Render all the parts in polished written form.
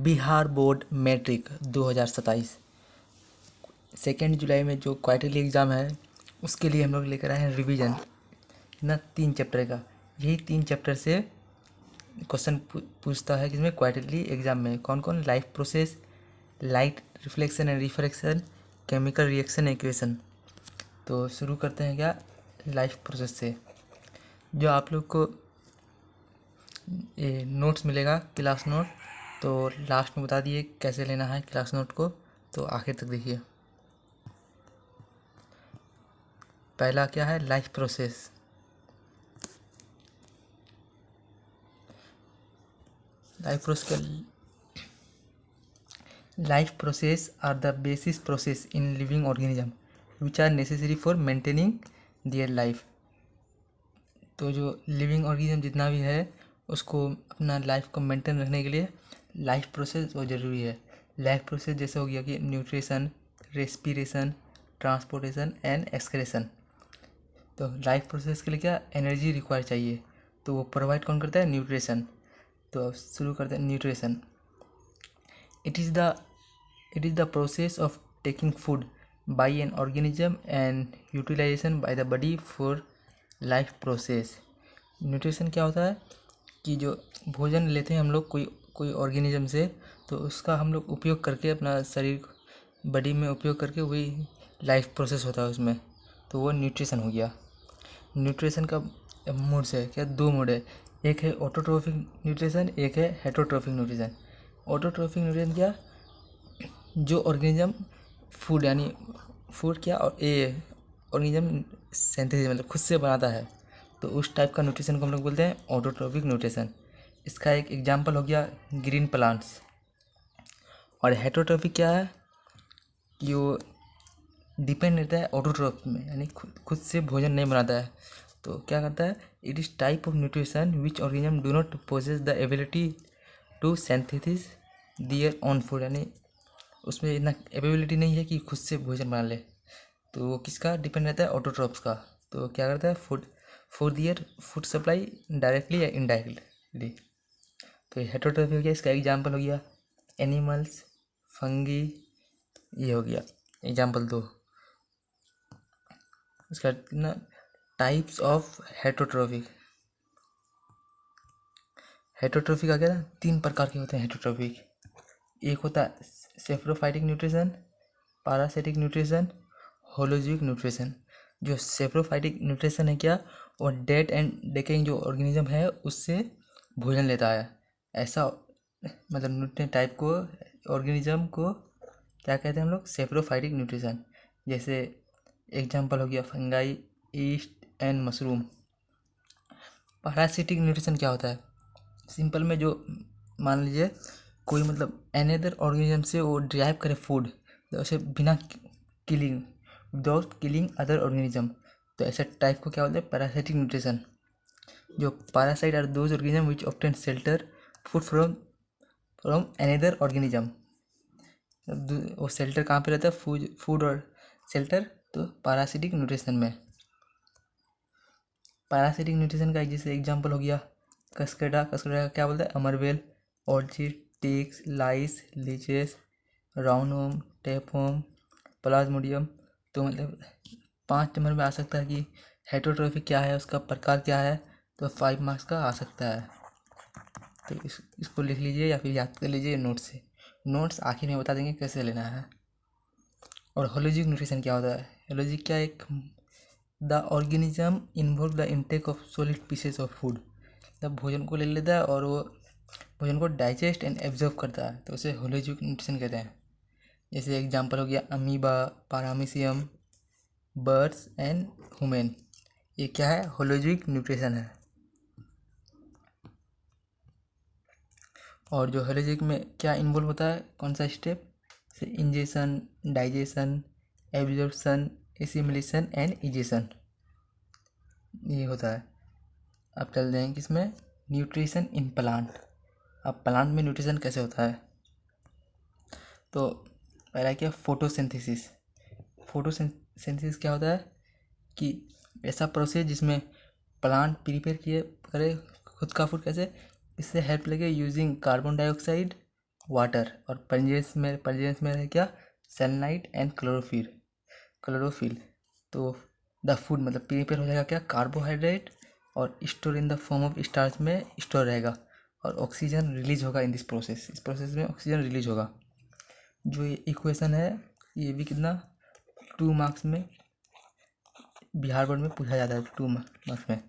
Bihar board matric 2027 2 जुलाई में जो quarterly exam है उसके लिए हम लोग लेकर आए हैं रिवीजन ना 3 चैप्टर का। यही 3 चैप्टर से क्वेश्चन पूछता है जिसमें क्वार्टरली एग्ज़ाम में कौन कौन life process, light reflection and refraction, chemical reaction equation. तो शुरू करते हैं क्या लाइफ प्रोसेस से। जो आप लोग को ये नोट्स मिलेगा क्लास नोट, तो लास्ट में बता दिए कैसे लेना है क्लास नोट को, तो आखिर तक देखिए। पहला क्या है life process. Life process are the basis process in living organism which are necessary for maintaining their life. तो जो लिविंग ऑर्गेनिज्म जितना भी है उसको अपना लाइफ को मेंटेन रखने के लिए लाइफ प्रोसेस बहुत ज़रूरी है। लाइफ प्रोसेस जैसे हो गया कि nutrition, respiration, transportation and excretion. तो लाइफ प्रोसेस के लिए क्या एनर्जी रिक्वायर चाहिए, तो वो प्रोवाइड कौन करता है न्यूट्रिशन। तो अब शुरू करते हैं nutrition. It is the process of taking food by an organism and utilization by the body for life process. Nutrition क्या होता है कि जो भोजन लेते हैं हम लोग कोई ऑर्गेनिज्म से, तो उसका हम लोग उपयोग करके अपना शरीर बॉडी में उपयोग करके वही लाइफ प्रोसेस होता है उसमें, तो वो न्यूट्रिशन हो गया। न्यूट्रिशन का मोड्स है क्या, 2 मोड है। एक है ऑटोट्रोफिक न्यूट्रिशन, एक है हेटरोट्रोफिक न्यूट्रिशन। ऑटोट्रोफिक न्यूट्रिशन क्या, जो ऑर्गेनिज्म फूड यानी फूड क्या और ये ऑर्गेनिज्म सिंथेसिस मतलब खुद से बनाता है, तो उस टाइप का न्यूट्रिशन को हम लोग बोलते हैं ऑटोट्रोफिक न्यूट्रिशन। इसका एक एग्जांपल हो गया ग्रीन प्लांट्स। और हेटरोट्रोफिक क्या है कि वो डिपेंड रहता है ऑटोट्रोफ में, यानी खुद से भोजन नहीं बनाता है। तो क्या करता है, it is type of nutrition which organism do not possess the ability to synthesis their own food, यानी उसमें इतना एबिलिटी नहीं है कि खुद से भोजन बना ले। तो वो किसका डिपेंड रहता है ऑटोट्रोफ्स का। तो क्या करता है food for their food supply directly या इनडायरेक्टली। तो हेटरोट्रोफी हो गया, इसका एग्जाम्पल हो गया एनिमल्स, फंगी, ये हो गया एग्जाम्पल 2। इसका ना टाइप्स ऑफ हेटरोट्रोफिक। हेटरोट्रोफिक आ गया ना, 3 प्रकार के होते हैं हेटरोट्रोफिक। एक होता है saprophytic nutrition, parasitic nutrition, holozoic nutrition. जो सेप्रोफाइटिक न्यूट्रिशन है क्या, और डेड एंड डेकेइंग जो ऑर्गेनिज्म है उससे भोजन लेता है। ऐसा मतलब न्यूट्रिएंट टाइप को ऑर्गेनिज्म को क्या कहते हैं हम लोग, सेप्रोफाइटिक न्यूट्रिशन। जैसे एग्जांपल हो गया fungi, east and mushroom. Parasitic nutrition क्या होता है, सिंपल में जो मान लीजिए कोई मतलब अनदर ऑर्गेनिज्म से वो ड्राइव करे फूड, जैसे बिना killing, without killing other organism, तो ऐसे टाइप को क्या बोलते हैं पैरासिटिक न्यूट्रिशन। जो parasite are those organism which obtain shelter food from another organism. वो शेल्टर कहाँ पे रहता है, फूड और शेल्टर, तो पैरासिटिक न्यूट्रिशन में। पैरासिटिक न्यूट्रिशन का जैसे एग्जांपल हो गया कस्केडा का क्या बोलते हैं अमरवेल, ऑर्चिड, टिक्स, लाइस, लीचेस, राउंडवॉर्म, टेपवर्म, प्लाज्मोडियम। तो मतलब 5 नंबर में आ सकता है कि हेटरोट्रोफिक क्या है, उसका प्रकार क्या है, तो 5 मार्क्स का आ सकता है। तो इसको लिख लीजिए या फिर याद कर लीजिए नोट से। नोट्स आखिर में बता देंगे कैसे लेना है। और होलोजिक न्यूट्रिशन क्या होता है, होलोजिक क्या, एक the organism involve the intake of solid pieces of food. जब भोजन को ले लेता है और वो भोजन को डाइजेस्ट एंड एब्जॉर्ब करता है, तो उसे होलोजिक न्यूट्रिशन कहते हैं। जैसे एग्जांपल हो गया अमीबा, पारामीशियम, बर्ड्स एंड ह्यूमन। ये क्या है होलोजिक न्यूट्रिशन है। और जो होलोजिक में क्या इन्वॉल्व होता है, कौन सा स्टेप, जैसे ingestion, digestion, absorption, assimilation and egestion, ये होता है। अब चल दें किसमें, न्यूट्रिशन इन प्लांट। अब प्लांट में न्यूट्रिशन कैसे होता है, तो पहला क्या फोटोसिंथेसिस। फोटोसिंथेसिस क्या होता है कि ऐसा प्रोसेस जिसमें प्लांट प्रिपेयर किए करे खुद का फूड, कैसे, इससे हेल्प लगे यूजिंग कार्बन डाइऑक्साइड वाटर, और प्रेजेंस में है क्या, सनलाइट एंड क्लोरोफिल। तो द फूड मतलब प्रिपेयर हो जाएगा क्या, कार्बोहाइड्रेट, और store in the form of starch में स्टोर रहेगा, और ऑक्सीजन रिलीज होगा इन दिस प्रोसेस, इस प्रोसेस में ऑक्सीजन रिलीज होगा। जो ये इक्वेशन है ये भी कितना 2 मार्क्स में बिहार बोर्ड में पूछा जाता है, 2 मार्क्स में।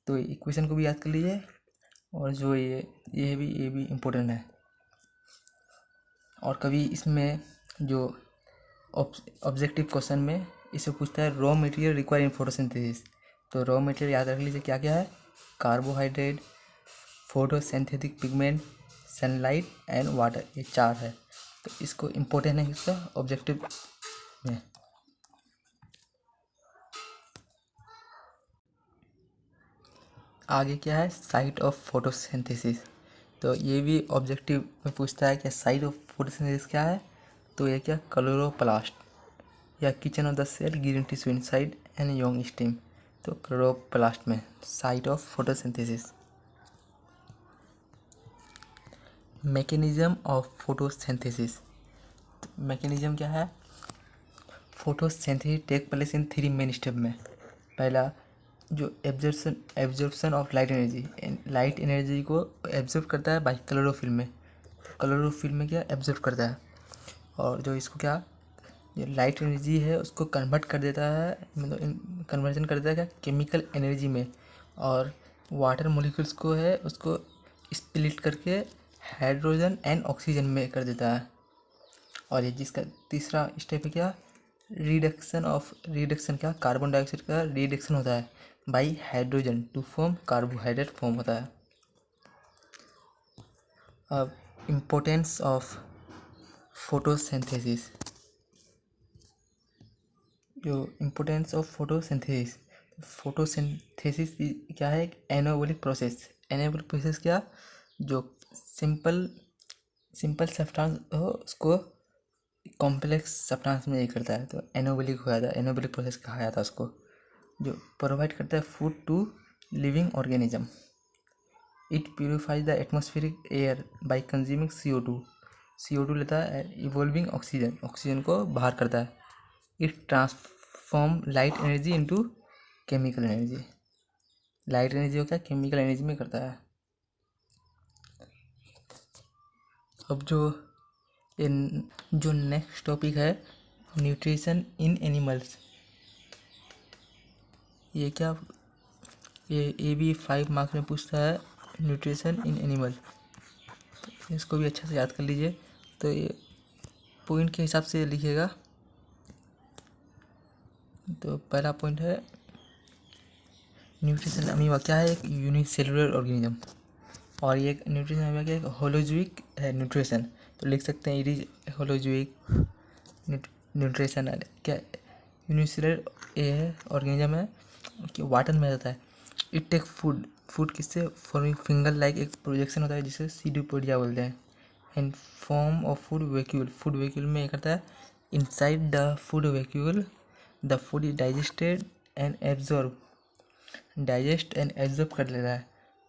तो इक्वेशन को भी याद कर लीजिए, और जो ये भी इम्पोर्टेंट है। और कभी इसमें जो ऑब्जेक्टिव क्वेश्चन में इसे पूछता है raw material required in photosynthesis. तो रॉ मटेरियल याद रख लीजिए क्या क्या है, carbohydrate, photosynthetic pigment, sunlight and water, ये 4 है। तो इसको इम्पोर्टेंट है इसका ऑब्जेक्टिव में। आगे क्या है, साइट ऑफ फोटोसिंथेसिस। तो ये भी ऑब्जेक्टिव में पूछता है कि साइट ऑफ फोटोसिंथेसिस क्या है। तो ये क्या, क्लोरोप्लास्ट या kitchen of the cell given tissue inside and young stem. तो क्लोरोप्लास्ट में site of photosynthesis. Mechanism of photosynthesis. Mechanism क्या है, photosynthesis take place in 3 main step में। पहला जो एब्जॉर्प्शन ऑफ लाइट एनर्जी को एब्जॉर्ब करता है बाई क्लोरोफिल में क्या एब्जॉर्ब करता है, और जो इसको क्या, जो लाइट एनर्जी है उसको कन्वर्ट कर देता है, मतलब कन्वर्जन कर देता है क्या, केमिकल एनर्जी में, और वाटर मोलिक्यूल्स को है उसको स्प्लिट करके हाइड्रोजन एंड ऑक्सीजन में कर देता है। और ये जिसका तीसरा स्टेप है क्या, रिडक्शन क्या, कार्बन डाइऑक्साइड का रिडक्शन होता है by hydrogen to form carbohydrate form होता है। अब इम्पोर्टेंस ऑफ फोटोसिंथेसिस। जो इम्पोर्टेंस ऑफ फोटोसिंथेसिस क्या है, एक एनाबॉलिक प्रोसेस क्या, जो सिंपल सब्सटेंस हो उसको कॉम्प्लेक्स सब्सटेंस में ये करता है, तो एनाबॉलिक हो जाता है, एनाबॉलिक प्रोसेस कहा जाता है उसको। जो प्रोवाइड करता है food to living organism. It purifies the atmospheric air by consuming CO2 लेता है, इवॉल्विंग ऑक्सीजन को बाहर करता है। It transform light energy into chemical energy. Light energy को क्या केमिकल एनर्जी में करता है। अब जो नेक्स्ट टॉपिक है, न्यूट्रिशन इन एनिमल्स। ये क्या, ये भी 5 मार्क्स में पूछता है, न्यूट्रिशन इन एनिमल। इसको भी अच्छे से याद कर लीजिए। तो ये पॉइंट के हिसाब से लिखिएगा। तो पहला पॉइंट है न्यूट्रिशन अमीबा क्या है, एक यूनिसेलुलर ऑर्गेनिज्म, और ये न्यूट्रिशन अमीबा क्या है, होलोजोइक है न्यूट्रिशन। तो लिख सकते हैं इट इज होलोजोइक न्यूट्रिशन क्या, यूनिसेलुलर ये है ऑर्गेनिज्म है कि वाटर में रहता है। इट टेक फूड किससे, फॉर्मिंग फिंगर लाइक एक प्रोजेक्शन होता है जिसे सीडोपोडिया बोलते हैं, and form of food vacuole में ये करता है। Inside the food vacuole the food is digest and absorb कर लेता है,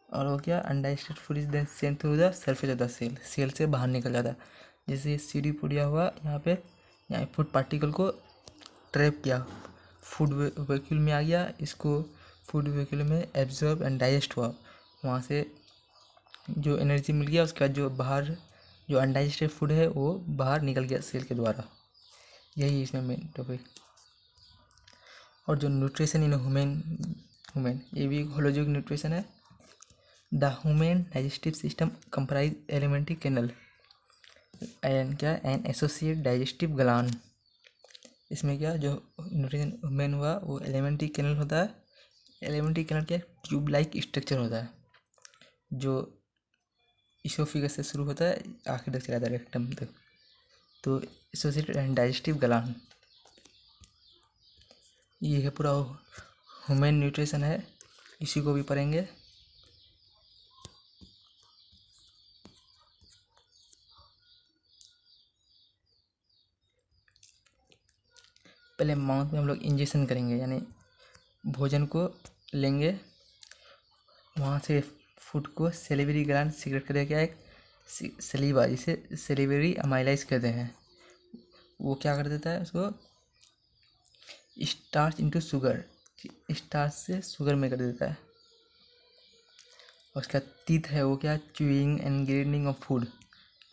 और वो क्या, undigested food is then sent through the surface of the cell से बाहर निकल जाता है। जैसे सीडोपोडिया हुआ, यहाँ फूड पार्टिकल को ट्रैप किया, फूड वैक्यूल में आ गया, इसको फूड वैक्यूल में एब्जॉर्ब एंड डाइजेस्ट हुआ, वहाँ से जो एनर्जी मिल गया, उसके बाद जो बाहर जो अनडाइजेस्टेड फूड है वो बाहर निकल गया सेल के द्वारा। यही इसमें मेन टॉपिक। और जो न्यूट्रिशन इन ह्यूमन ये भी होलोजोइक न्यूट्रिशन है। The human digestive system comprise alimentary canal and क्या, एन एसोसिएट डाइजेस्टिव ग्लैंड। इसमें क्या, जो न्यूट्रिशन ह्यूमन हुआ वो एलिमेंट्री कैनल होता है। एलिमेंट्री कैनल क्या, ट्यूब लाइक स्ट्रक्चर होता है जो इसोफिगस से शुरू होता है आखिर तक चला जाता है रेक्टम तक। तो एसोसिएटेड एंड डाइजेस्टिव ग्लैंड, ये है पूरा ह्यूमन न्यूट्रिशन है, इसी को भी पढ़ेंगे। पहले माउथ में हम लोग इंजेक्शन करेंगे, यानी भोजन को लेंगे, वहाँ से फूड को सेलिवरी ग्लैंड सीक्रेट करेगा एक सलीवा, जिसे सेलिवरी अमाइलाइज कहते हैं, वो क्या कर देता है, उसको स्टार्च इनटू शुगर, स्टार्च से शुगर में कर देता है। और उसका टीथ है वो क्या, chewing and grading of food.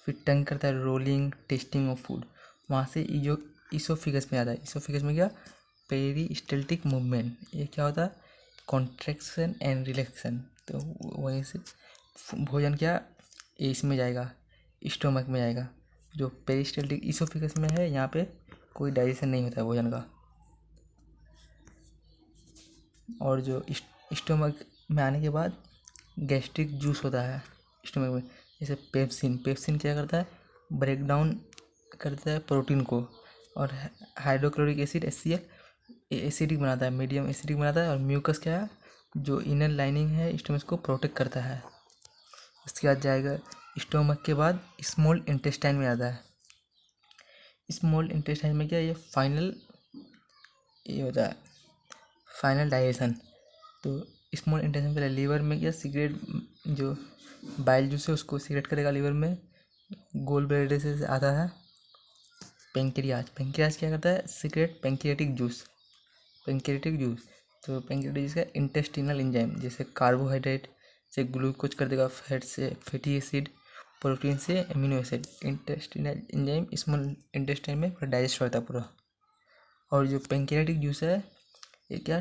फिर टंग करता है रोलिंग, टेस्टिंग ऑफ फूड। वहाँ से जो इसोफिगस में आता है, इसोफिगस में क्या, पेरिस्टल्टिक मूवमेंट, ये क्या होता है, कॉन्ट्रैक्शन एंड रिलैक्सेशन। तो वहीं से भोजन क्या इसमें जाएगा, स्टोमक में जाएगा। जो पेरिस्टल्टिक इसोफिगस में है, यहाँ पे कोई डाइजेशन नहीं होता है भोजन का। और जो स्टोमक में आने के बाद गैस्ट्रिक जूस होता है स्टोमक में, जैसे पेप्सिन। पेप्सिन क्या करता है, ब्रेक डाउन करता है प्रोटीन को, और हाइड्रोक्लोरिक एसिड HCl एसिडिक बनाता है, मीडियम एसिडिक बनाता है। और म्यूकस क्या है, जो इनर लाइनिंग है स्टोमक को प्रोटेक्ट करता है। उसके बाद जाएगा स्टोमक के बाद स्मॉल इंटेस्टाइन में आता है। स्मॉल इंटेस्टाइन में क्या, ये फाइनल ये होता है, फाइनल डाइजेशन। तो स्मॉल इंटेस्टाइन पहले लीवर में क्या, सिगरेट जो बाइल जूस है उसको सिगरेट करेगा लीवर में। गोल ब्लैडर से आता है पेंक्रियाज। पेंक्रियाज क्या करता है, cigarette pancreatic juice, pancreatic juice. तो पेंक्रियाटिक जूस का इंटेस्टिनल एंजाइम, जैसे कार्बोहाइड्रेट से ग्लूकोज कर देगा, फैट से फैटी एसिड, प्रोटीन से amino acid. Intestinal enzyme small intestine में डाइजेस्ट होता है पूरा। और जो पेंक्रियाटिक जूस है ये क्या,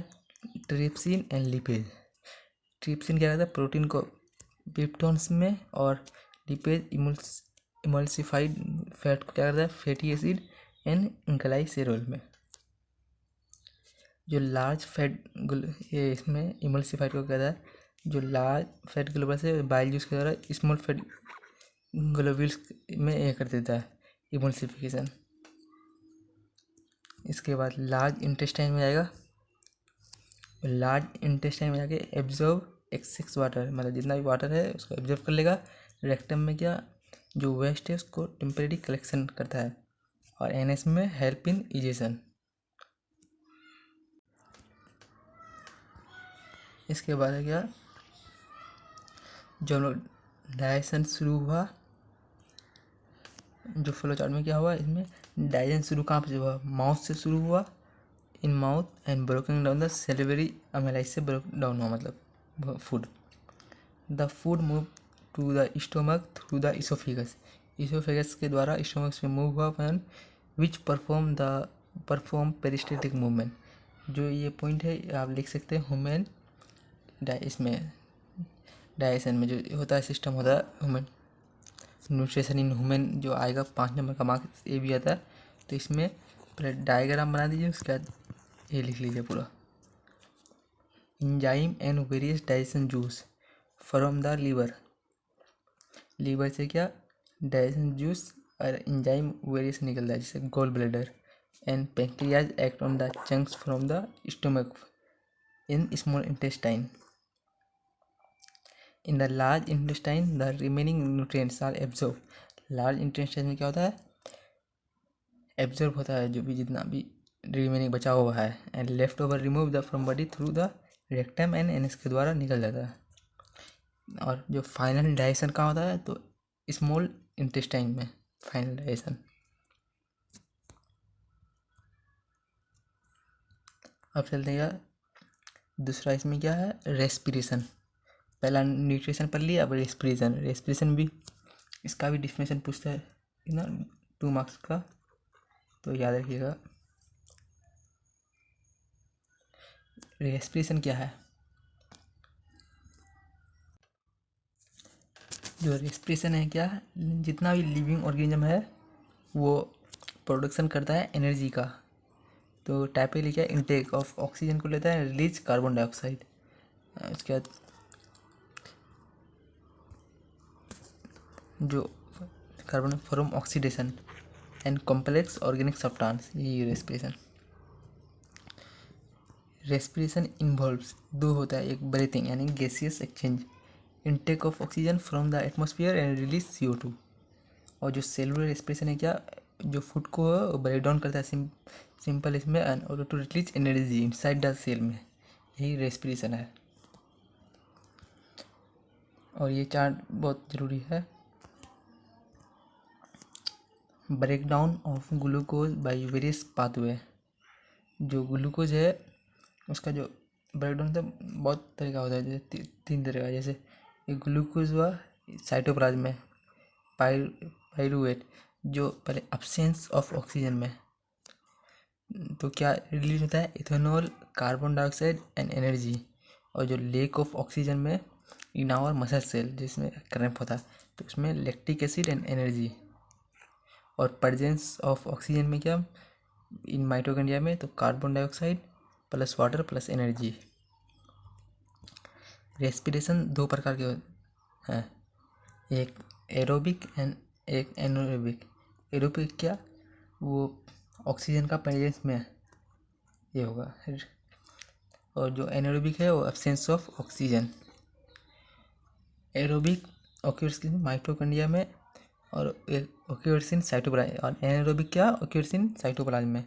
ट्रिप्सिन एंड लिपेज। ट्रिप्सिन क्या करता है, प्रोटीन को पेप्टोन्स में, और लिपेज इमल्सिफाइड फैट को क्या करता है, फैटी एसिड एंड ग्लाइसेरोल में। जो लार्ज फैट ये इसमें इमल्सिफाइड को कहता है, जो लार्ज फैट ग्लोबल से बाइल जूस के द्वारा स्मॉल फैट ग्लोब्यूल्स में ये कर देता है इमल्सिफिकेशन। इसके बाद लार्ज इंटेस्टाइन में जाएगा, लार्ज इंटेस्टाइन में जाके एब्जॉर्ब एक्सेस वाटर, मतलब जितना भी वाटर है उसको एब्जॉर्ब कर लेगा। रेक्टम में क्या, जो वेस्ट है उसको टेम्परेरी कलेक्शन करता है। और एनएस में हेल्प इन इजेशन। इसके बाद है क्या, जो हम लोग डाइजेशन शुरू हुआ, जो फ्लो चार्ट में क्या हुआ, इसमें डाइजेशन शुरू कहाँ से हुआ, माउथ से शुरू हुआ, in mouth and broken down the salivary amylase से ब्रोक डाउन हुआ, मतलब food. The food move to the stomach through the oesophagus, oesophagus के द्वारा स्टोमक में मूव हुआ पैन, विच परफॉर्म पेरिस्टल्टिक मूवमेंट। जो ये पॉइंट है आप लिख सकते हैं, ह्यूमन इसमें डाइजेशन में जो होता है सिस्टम होता है ह्यूमन, न्यूट्रिशन इन ह्यूमन जो आएगा 5 नंबर का मार्क्स ये भी आता है। तो इसमें पहले डायग्राम बना दीजिए, उसके बाद ये लिख लीजिए पूरा। Enzyme and various digestion juice from the liver, liver से क्या डाइजेशन जूस और एंजाइम वेरियस निकलता है, जैसे gall bladder and pancreas act on the chunks from the stomach in small intestine. In the large intestine the remaining nutrients are absorb. Large intestine में क्या होता है, एब्जॉर्ब होता है जो भी जितना भी रिमेनिंग बचा हुआ है, and left over remove the from body through the rectum and NS के द्वारा निकल जाता है। और जो फाइनल डाइजेशन कहाँ होता है, तो स्मॉल इंटेस्टाइन में फाइनल डाइजेशन। अब चलते हैं दूसरा, इसमें क्या है, रेस्पिरेशन। पहला न्यूट्रिशन पढ़ लिया, अब रेस्पिरेशन। रेस्पिरेशन भी इसका भी डिफिनेशन पूछता है ना 2 मार्क्स का, तो याद रखिएगा। रेस्पिरेशन क्या है, जो रेस्पिरेशन है क्या, जितना भी लिविंग ऑर्गेनिज्म है वो प्रोडक्शन करता है एनर्जी का। तो टाइप ए लिखा है, इनटेक ऑफ ऑक्सीजन को लेता है, रिलीज कार्बन डाइऑक्साइड। उसके बाद जो carbon from oxidation and complex organic substance, ये रेस्पिरेशन। रेस्पिरेशन इन्वॉल्व्स 2 होता है, एक ब्रीथिंग यानी gaseous exchange, intake of oxygen from the atmosphere and release CO2। और जो सेलुलर रेस्पिरेशन है क्या, जो फूड को ब्रेक डाउन करता है सिंपल इसमें, और to release energy inside the cell में, यही रेस्पिरेशन है। और ये चार्ट बहुत ज़रूरी है। Break down of glucose by various pathway. जो ग्लूकोज है उसका जो ब्रेक डाउन तो बहुत तरीका होता है, जैसे तीन तरह का। जैसे एक ग्लूकोज हुआ साइटोप्लाज्म में, पायरूवेट जो पहले अब्सेंस ऑफ ऑक्सीजन में, तो क्या रिलीज होता है, ethanol, carbon dioxide and energy. और जो लेक ऑफ ऑक्सीजन में इन आवर मसल सेल जिसमें क्रैम्प होता है, तो उसमें लैक्टिक एसिड एंड एनर्जी। और प्रेजेंस ऑफ ऑक्सीजन में क्या, इन माइटोकॉन्ड्रिया में, तो carbon dioxide plus water plus energy. Respiration दो प्रकार के हैं, एक एरोबिक एंड एक एनोरोबिक। एरोबिक क्या, वो ऑक्सीजन का प्रेजेंस में ये होगा, और जो एनोरोबिक है वो absence of oxygen. Aerobic occurs mitochondria में और ऑक्यूर्स इन साइटोप्लाज्म, और एनारोबिक क्या, ऑक्यूर्स इन साइटोप्लाज्म में।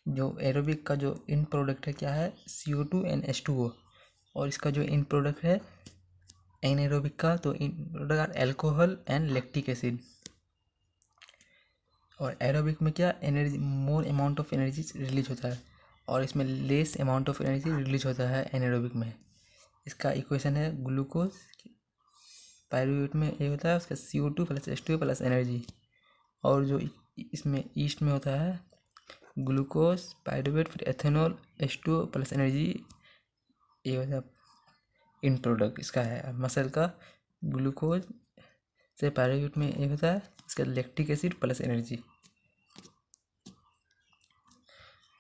जो एरोबिक का जो इन प्रोडक्ट है क्या है, CO2 एंड H2O। और इसका जो इन प्रोडक्ट है एनारोबिक का, तो in product are alcohol and lactic acid. और एरोबिक में क्या, energy, more amount of energy release होता है, और इसमें less amount of energy release होता है एनारोबिक में। इसका इक्वेशन है ग्लूकोज, पायरूवेट में ये होता है उसका CO2 plus H2O plus energy. और जो इसमें ईस्ट में होता है ग्लूकोज, पायरूवेट, फिर एथेनॉल, H2O प्लस एनर्जी, ये होता है इन प्रोडक्ट इसका है मसल का। ग्लूकोज से पायरूवेट में ये होता है इसका लैक्टिक एसिड प्लस एनर्जी।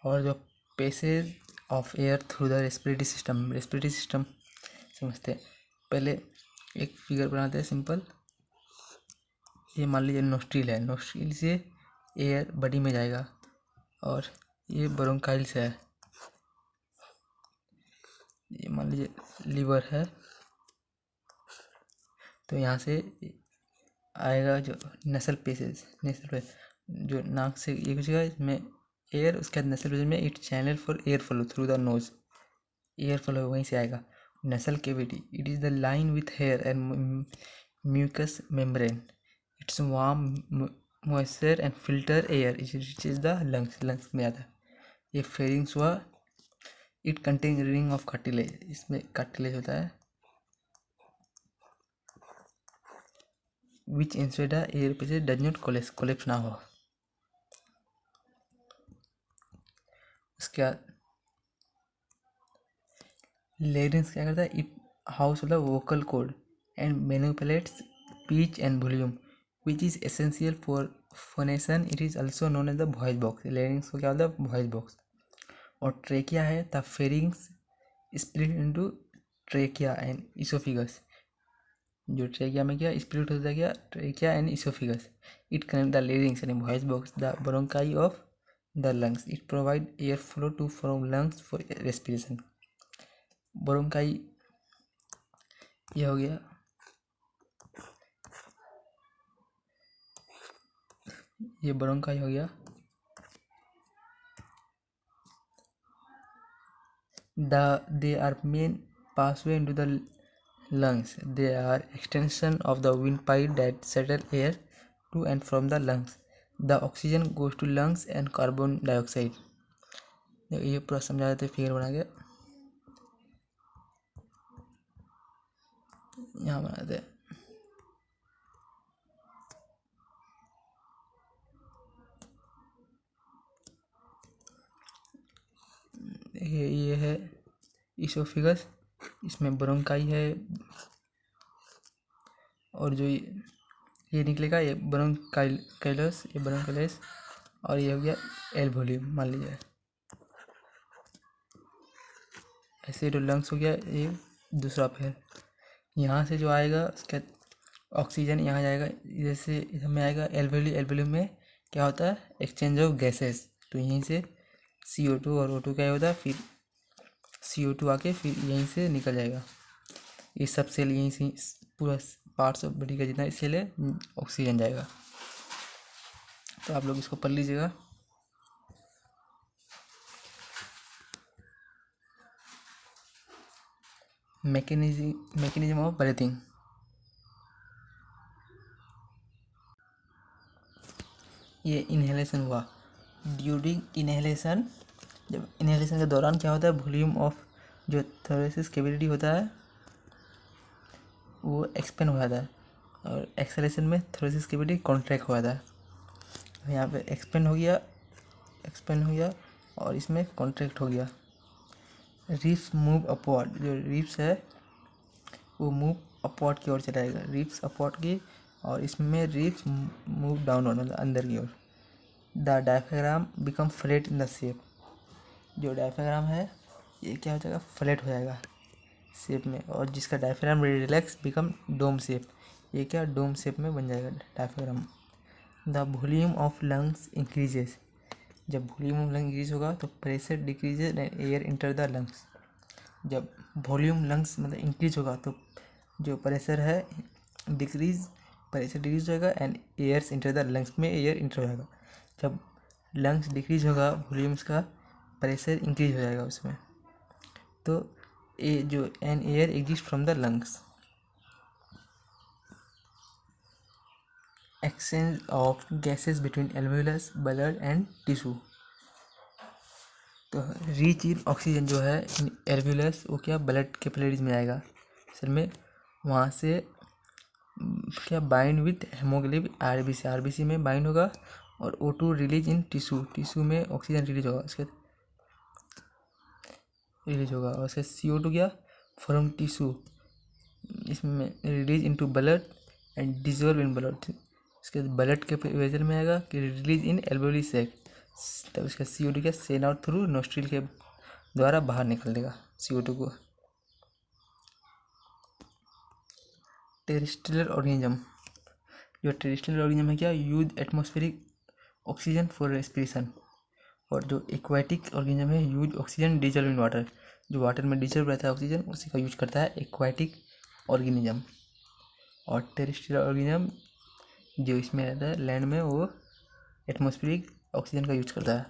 और जो passage of air through the respiratory system समझते हैं। पहले एक फिगर बनाते हैं सिंपल। ये मान लीजिए नोस्ट्रिल है, नोस्ट्रिल से एयर बॉडी में जाएगा, और ये ब्रोंकाइल्स है। ये मान लीजिए लीवर है, तो यहाँ से आएगा जो नसल पेसेज, जो नाक से ये कुछ इसमें एयर, उसके बाद नसल पेसेज में it channel for air flow through the nose, air flow वहीं से आएगा। Nasal cavity, it is the line with hair and mucous membrane, it's warm moisture and filter air which is the lungs में आता है। ये pharynx हुआ, it contain ring of cartilage, इसमें cartilage होता है which insulate the air passage does not collapse ना हो। उसके बाद लेरिंग्स क्या करता है, it house the vocal cord and manipulates pitch and volume which is essential for phonation, it is also known as the voice box. Larynx को क्या होता है, वॉइस बॉक्स। और ट्रेकिया है, the pharynx split into trachea and oesophagus. जो trachea में क्या split होता है, क्या trachea and oesophagus. It connect the larynx and voice box the bronchi of the lungs, it provide air flow to from lungs for respiration. Bronchi ये हो गया, ये ब्रोंकाई हो गया। They are main pathway into the lungs. They are extension of the windpipe that settle air to and from the lungs. The oxygen goes to lungs and carbon dioxide. ये पूरा समझा देते फिगर बना के, यहाँ बनाते हैं। ये है इसोफिगस, इसमें ब्रोंकाई है, और जो ये निकलेगा ये ब्रोंकाइलस, ये ब्रोंकाइलस। और ये हो गया एल्वोलियम, मान लीजिए ऐसे तो लंग्स हो गया। ये दूसरा पैर, यहाँ से जो आएगा उसका ऑक्सीजन यहाँ जाएगा, जैसे हमें आएगा एल्वोलियम। एल्वोलियम में क्या होता है, एक्सचेंज ऑफ गैसेस। तो यहीं से CO2 और O2 क्या होता है, फिर CO2 आके फिर यहीं से निकल जाएगा। ये सब सेल यहीं से पूरा पार्ट्स ऑफ बॉडी का जितना सेल है ऑक्सीजन जाएगा। तो आप लोग इसको पढ़ लीजिएगा। Mechanism of breathing. ये इन्हेलेशन हुआ। ड्यूरिंग इन्हेलेशन, जब इन्हेलेशन के दौरान क्या होता है, वॉल्यूम ऑफ जो थोरेसिस कैविटी होता है वो एक्सपेंड हो जाता है, और एक्सेलेशन में थोरेसिस कैविटी कॉन्ट्रैक्ट हो जाता है। यहाँ पे एक्सपेंड हो गया और इसमें कॉन्ट्रैक्ट हो गया। रिप्स मूव अपवर्ड, जो रिप्स है वो मूव अपवर्ड की ओर चलाएगा, रिप्स अपवर्ड की, और इसमें रिप्स मूव डाउनवर्ड मतलब अंदर की ओर। The diaphragm become flat in the shape, जो डायफ्राम है ये क्या हो जाएगा, फ्लैट हो जाएगा शेप में, और जिसका diaphragm relax become dome shape, ये क्या डोम शेप में बन जाएगा diaphragm. The volume of lungs increases, जब वॉल्यूम ऑफ लंग इंक्रीज होगा तो pressure decreases and air enter the lungs. जब वॉल्यूम लंग्स मतलब इंक्रीज होगा तो जो प्रेशर है प्रेशर डिक्रीज होगा and airs enter the lungs, में एयर इंटर हो जाएगा। जब लंग्स डिक्रीज होगा वॉल्यूम्स का, प्रेशर इंक्रीज हो जाएगा उसमें, तो ए जो an air exist from the lungs. Exchange of gases between alveolus blood and tissue, तो रिच इन ऑक्सीजन जो है इन एल्वेलस वो क्या ब्लड कैपिलरीज में आएगा सर में, वहाँ से क्या बाइंड विथ हेमोग्लोबिन आरबीसी में बाइंड होगा, और O2 रिलीज इन टिश्यू में ऑक्सीजन रिलीज होगा, और उसके CO2 क्या फ्रॉम टिश्यू इसमें release into blood and dissolve in blood, इसके ब्लड के वेजल में आएगा कि रिलीज इन एल्वेओली सैक, तब उसका CO2 क्या सेन आउट थ्रू नोस्ट्रिल के द्वारा बाहर निकल देगा CO2 को। टेरेस्ट्रियल ऑर्गेनिज्म, जो टेरेस्ट्रियल ऑर्गेनिज्म है क्या use atmospheric oxygen for respiration, और जो एक्वाटिक ऑर्गेनिज्म है use oxygen dissolve in water, जो वाटर में डिजोल्व रहता है ऑक्सीजन उसी का यूज करता है एक्वाटिक ऑर्गेनिज्म। और टेरेस्ट्रियल ऑर्गेनिज्म जो इसमें रहता है लैंड में, वो एटमॉस्फेरिक ऑक्सीजन का यूज करता है।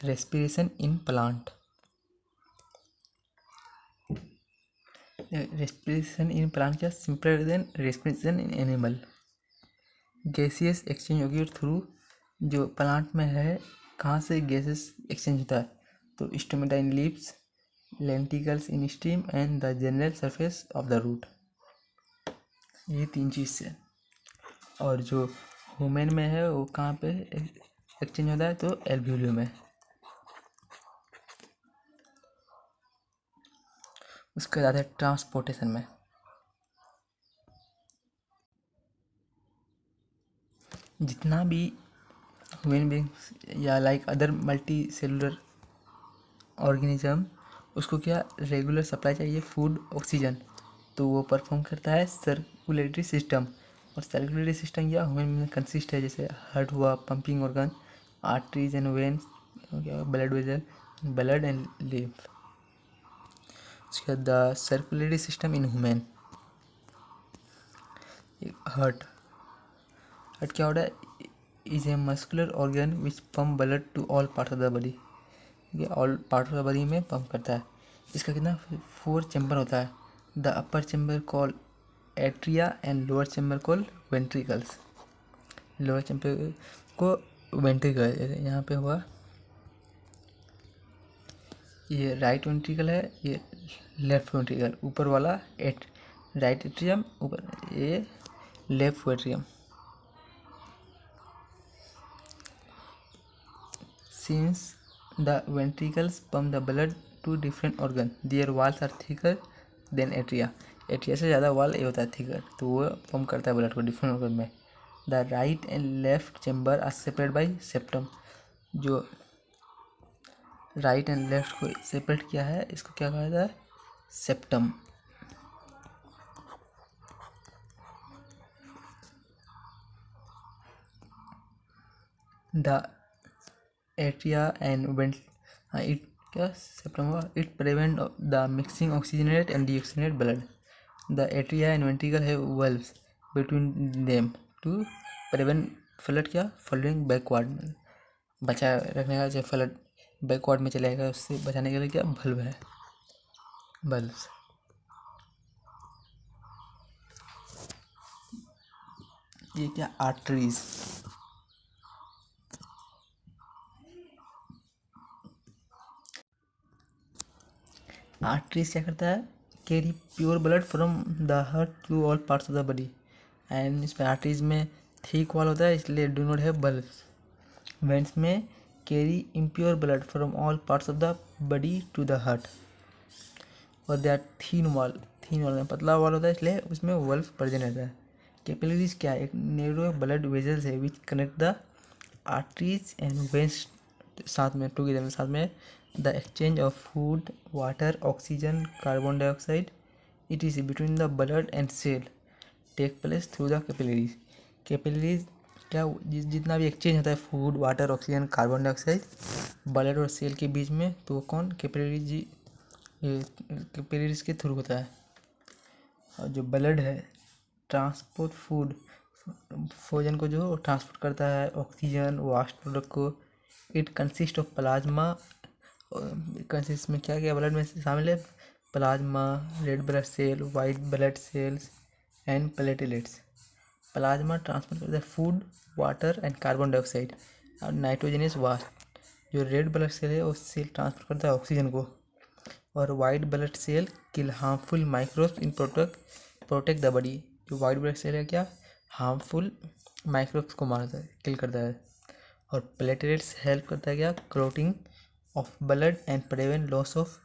Respiration in plant, respiration in plant क्या simpler than respiration in animal. Gaseous exchange होगी थ्रू, जो प्लांट में है कहाँ से गैसेस एक्सचेंज होता है, तो stomata in leaves, lenticels in stem and the general surface of the root, ये 3 चीज़ से। और जो ह्यूमन में है वो कहाँ पे एक्सचेंज होता है, तो एल्वियोली में। उसके बाद है ट्रांसपोर्टेशन में, जितना भी ह्यूमन बींग्स या like other multi cellular organism, उसको क्या रेगुलर सप्लाई चाहिए फूड ऑक्सीजन, तो वो परफॉर्म करता है सर्कुलेटरी सिस्टम। और सर्कुलेटरी सिस्टम क्या ह्यूमन में कंसिस्ट है, जैसे हार्ट हुआ, pumping organ, arteries and veins, blood vessel, blood and lymph. उसके बाद the circulatory system in human, heart क्या होता है, is a muscular organ which pump blood to all part of the body, ये all part of the body में pump करता है। इसका कितना 4 चैम्बर होता है, the upper chamber call atria and lower chamber call ventricles. Lower chamber को ventricle, यहाँ पे हुआ ये राइट वेंट्रिकल है, ये लेफ्ट वेंट्रिकल, ऊपर वाला राइट एट्रियम, ऊपर ये left atrium. Since the ventricles pump the blood to different organ, their walls are thicker than atria. Atria से ज़्यादा वाल ये होता है थिकर, तो वो पंप करता है ब्लड को डिफरेंट ऑर्गन में। The right and left chamber are separate by septum, जो राइट एंड लेफ्ट को सेपरेट किया है इसको क्या कहा जाता है, septum. The atria and it क्या सेप्टम हुआ, it prevent the mixing oxygenate and deoxygenate blood. The atria and ventricle है valves between them to prevent flood क्या फ्लडिंग बैकवर्ड, बचा रखने का, जब फ्लड बैकवर्ड में चलेगा उससे बचाने के लिए क्या बल्ब है, बल्ब्स। ये क्या आर्टरीज। आर्टरीज क्या करता है, carry pure blood from the heart to all parts of the body. And इसमें आर्टरीज में थिक वॉल होता है, इसलिए do not have bulbs. Veins में carry impure blood from all parts of the body to the heart. और they are thin wall में पतला wall होता है, इसलिए उसमें वल्व प्रेजेंट रहता है। कैपिलरीज क्या है, एक नैरो ब्लड वेजल्स है which connect the arteries and veins साथ में टुगेदर में, साथ में the exchange of food, water, oxygen, carbon dioxide it is between the blood and cell take place through the capillaries. Capillaries क्या, जितना भी exchange होता है food, water, oxygen, carbon dioxide blood और सेल के बीच में, तो कौन, कैपिलरीज, कैपिलरीज के थ्रू होता है। और जो ब्लड है ट्रांसपोर्ट फूड, भोजन को जो ट्रांसपोर्ट करता है, ऑक्सीजन, वास्ट प्रोडक्ट को। It consist of plasma, consist में क्या क्या ब्लड में शामिल है, plasma, red blood cell, white blood cells and platelets. Plasma transport करता है food, water and carbon dioxide और नाइट्रोजनस वास्ट। जो रेड ब्लड सेल है वो सेल ट्रांसपोर्ट करता है ऑक्सीजन को। और white blood cell kill harmful microbes in protect the body. जो वाइट ब्लड सेल है क्या, हार्मफुल माइक्रोब्स को मारता है, किल करता है। और प्लेटलेट्स हेल्प करता है क्या, clotting of blood and prevent loss of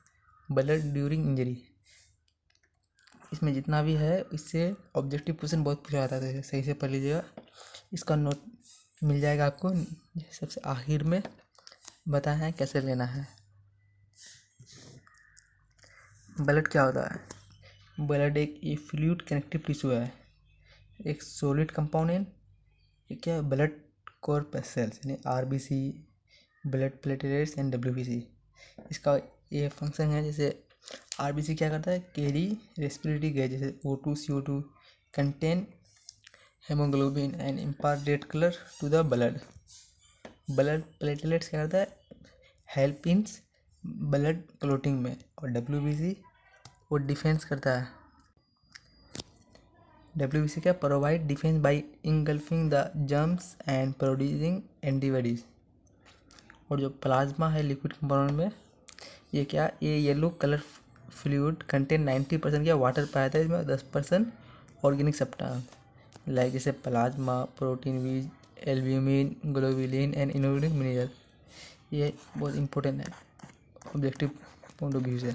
blood during injury. इसमें जितना भी है, इससे ऑब्जेक्टिव क्वेश्चन बहुत पूछा जाता है, सही से पढ़ लीजिएगा। इसका नोट मिल जाएगा आपको, सबसे आखिर में बताया है कैसे लेना है। ब्लड क्या होता है, ब्लड एक फ्लूइड कनेक्टिव टिश्यू है, एक सॉलिड कंपाउंड। ये क्या है, ब्लड कॉर्पसेल्स यानी RBC, blood platelets and WBC. इसका ये फंक्शन है, जैसे आरबीसी क्या करता है, कैरी रेस्पिरेटरी गैस जैसे O2, CO2, contain haemoglobin and impart red colour to the blood. Blood platelets क्या करता है, हेल्प इन ब्लड क्लोटिंग में। और डब्ल्यूबीसी वो डिफेंस करता है। डब्ल्यूबीसी क्या, provide defence bye engulfing the germs and producing antibodies. और जो प्लाज्मा है लिक्विड कंपाउंड में, ये क्या, ये येलो कलर फ्लूइड कंटेन 90% क्या वाटर पाया था, इसमें 10% ऑर्गेनिक सब्सटेंस लाइक जैसे प्लाज्मा, प्रोटीन, वीज, albumin, globulin and inorganic mineral. ये बहुत इंपॉर्टेंट है ऑब्जेक्टिव पॉइंट ऑफ व्यू से।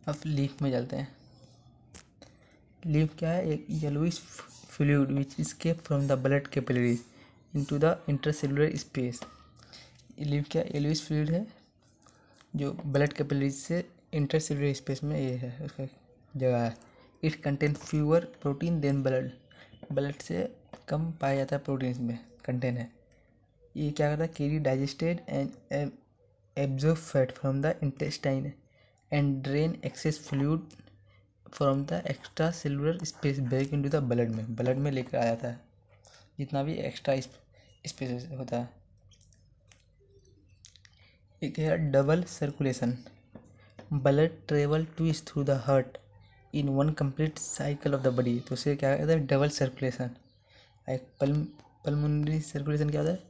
अब लीफ में चलते हैं। लीफ क्या है, एक yellowish fluid which escape from the blood capillaries into the intercellular space. Leaf क्या, येलोइश फ्लूइड है जो ब्लड कैपिलरीज से इंटरसेलुलर स्पेस में ये है, उसका जगह है। It contain fewer protein than blood, blood से कम पाया जाता है प्रोटीन इसमें कंटेन है। ये क्या करता है, carry digested and absorb fat from the intestine and drain access fluid from the extra cellular space back into the blood में लेकर आ जाता है जितना भी एक्स्ट्रा स्पेस होता है। एक है double circulation, blood travel twice through the heart in one complete cycle of the body. तो उसे क्या कहता है, डबल सर्कुलेशन। एक पल्मोनरी सर्कुलेशन क्या होता है,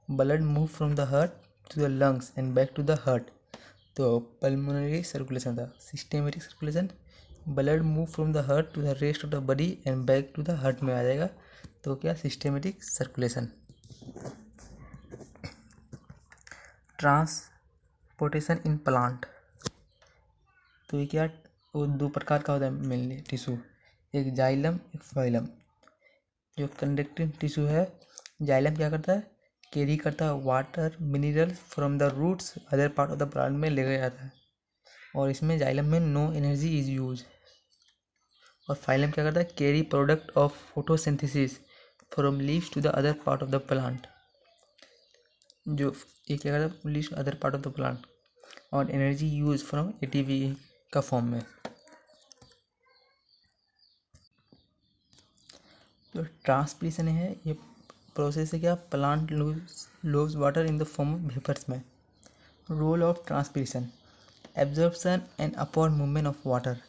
blood move from the heart to the lungs and back to the heart, तो पल्मोनरी सर्कुलेशन था। Systematic circulation, blood move from the heart to the rest of the body and back to the heart में आ जाएगा, तो क्या, systematic circulation. Transportation in plant, तो ये क्या, वो दो प्रकार का होता है मेनली टिश्यू, एक जाइलम, एक फाइलम। जो कंडक्टिंग टिश्यू है, जाइलम क्या करता है, कैरी करता है water mineral from the roots other part of the plant में ले गया जाता है, और इसमें जाइलम में नो एनर्जी इज यूज। और फाइलम क्या करता है, carry product of photosynthesis from leaves to the other part of the plant. जो ये क्या करता है, leaves other part of the plant, और एनर्जी यूज फ्रॉम एटीपी का फॉर्म में। जो ट्रांसपीरेशन है, ये प्रोसेस है क्या, plant lose water in the form of vapours में। Role of transpiration, absorption and upward movement of water.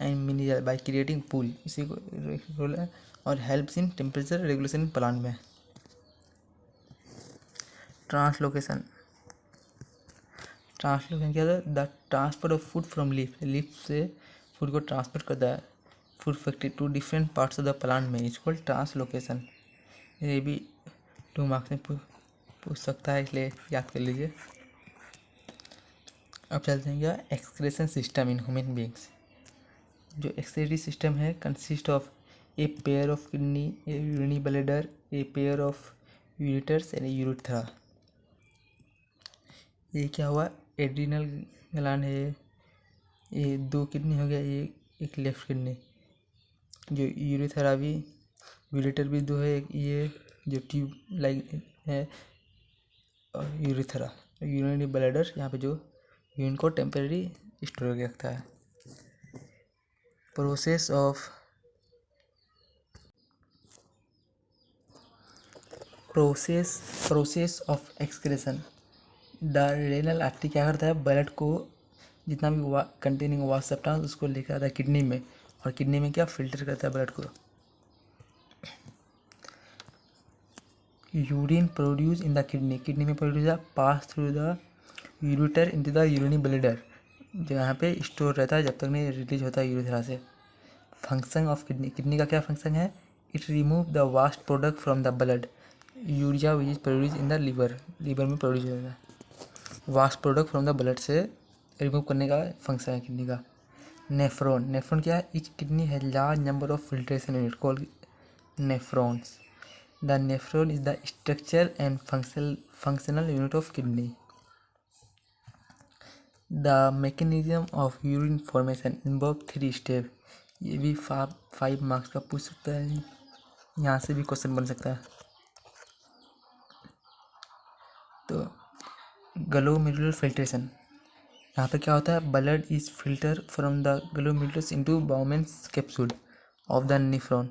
And mineral by creating pool, इसी को रोल है। और helps in temperature regulation in plant में। ट्रांसलोकेशन क्या होता है? The transfer of food from leaf से फूड को ट्रांसफर करता है food factory to different parts of the plant में, इज कॉल्ड ट्रांसलोकेशन। ये भी 2 मार्क्स में पूछ सकता है, इसलिए याद कर लीजिए। अब चलते हैं क्या, excretion system in human beings. जो एक्सक्रीटरी सिस्टम है consist of a pair of kidney, A urinary bladder, a pair of ureters and urethra. ये क्या हुआ, एड्रिनल ग्लैंड है, ये 2 किडनी हो गया, ये एक लेफ्ट किडनी, जो यूरेथ्रा भी, यूरेटर भी 2 है, एक ये जो ट्यूब लाइक है, और यूरेथ्रा यूरिनरी ब्लैडर, यहाँ पे जो यूरिन को टेम्परेरी स्टोर करके रखता है। Process of excretion. The renal artery क्या करता है, ब्लड को जितना भी कंटेनिंग वास्ट सब्सटेंस उसको लेकर आता है किडनी में, और किडनी में क्या फिल्टर करता है ब्लड को। Urine produce in the kidney में produce pass through the ureter into the urinary bladder, जो यहाँ पे स्टोर रहता है जब तक नहीं रिलीज होता है यूरेथ्रा से। फंक्शन ऑफ किडनी का क्या फंक्शन है, it remove the waste product from the blood, urea which is produce in the liver में प्रोड्यूस होता है। Waste product from the blood से रिमूव करने का फंक्शन है किडनी का। नेफ्रॉन क्या है, इच किडनी है large number of filtration unit called nephrons. The nephron is the structure and functional unit of kidney. The mechanism of urine formation involve 3 step. ये भी 5 मार्क्स का पूछ सकता है, यहाँ से भी क्वेश्चन बन सकता है। तो ग्लोमेरुलर फिल्ट्रेशन, यहाँ पे क्या होता है, blood is filter from the glomerulus into Bowman's capsule of the nephron.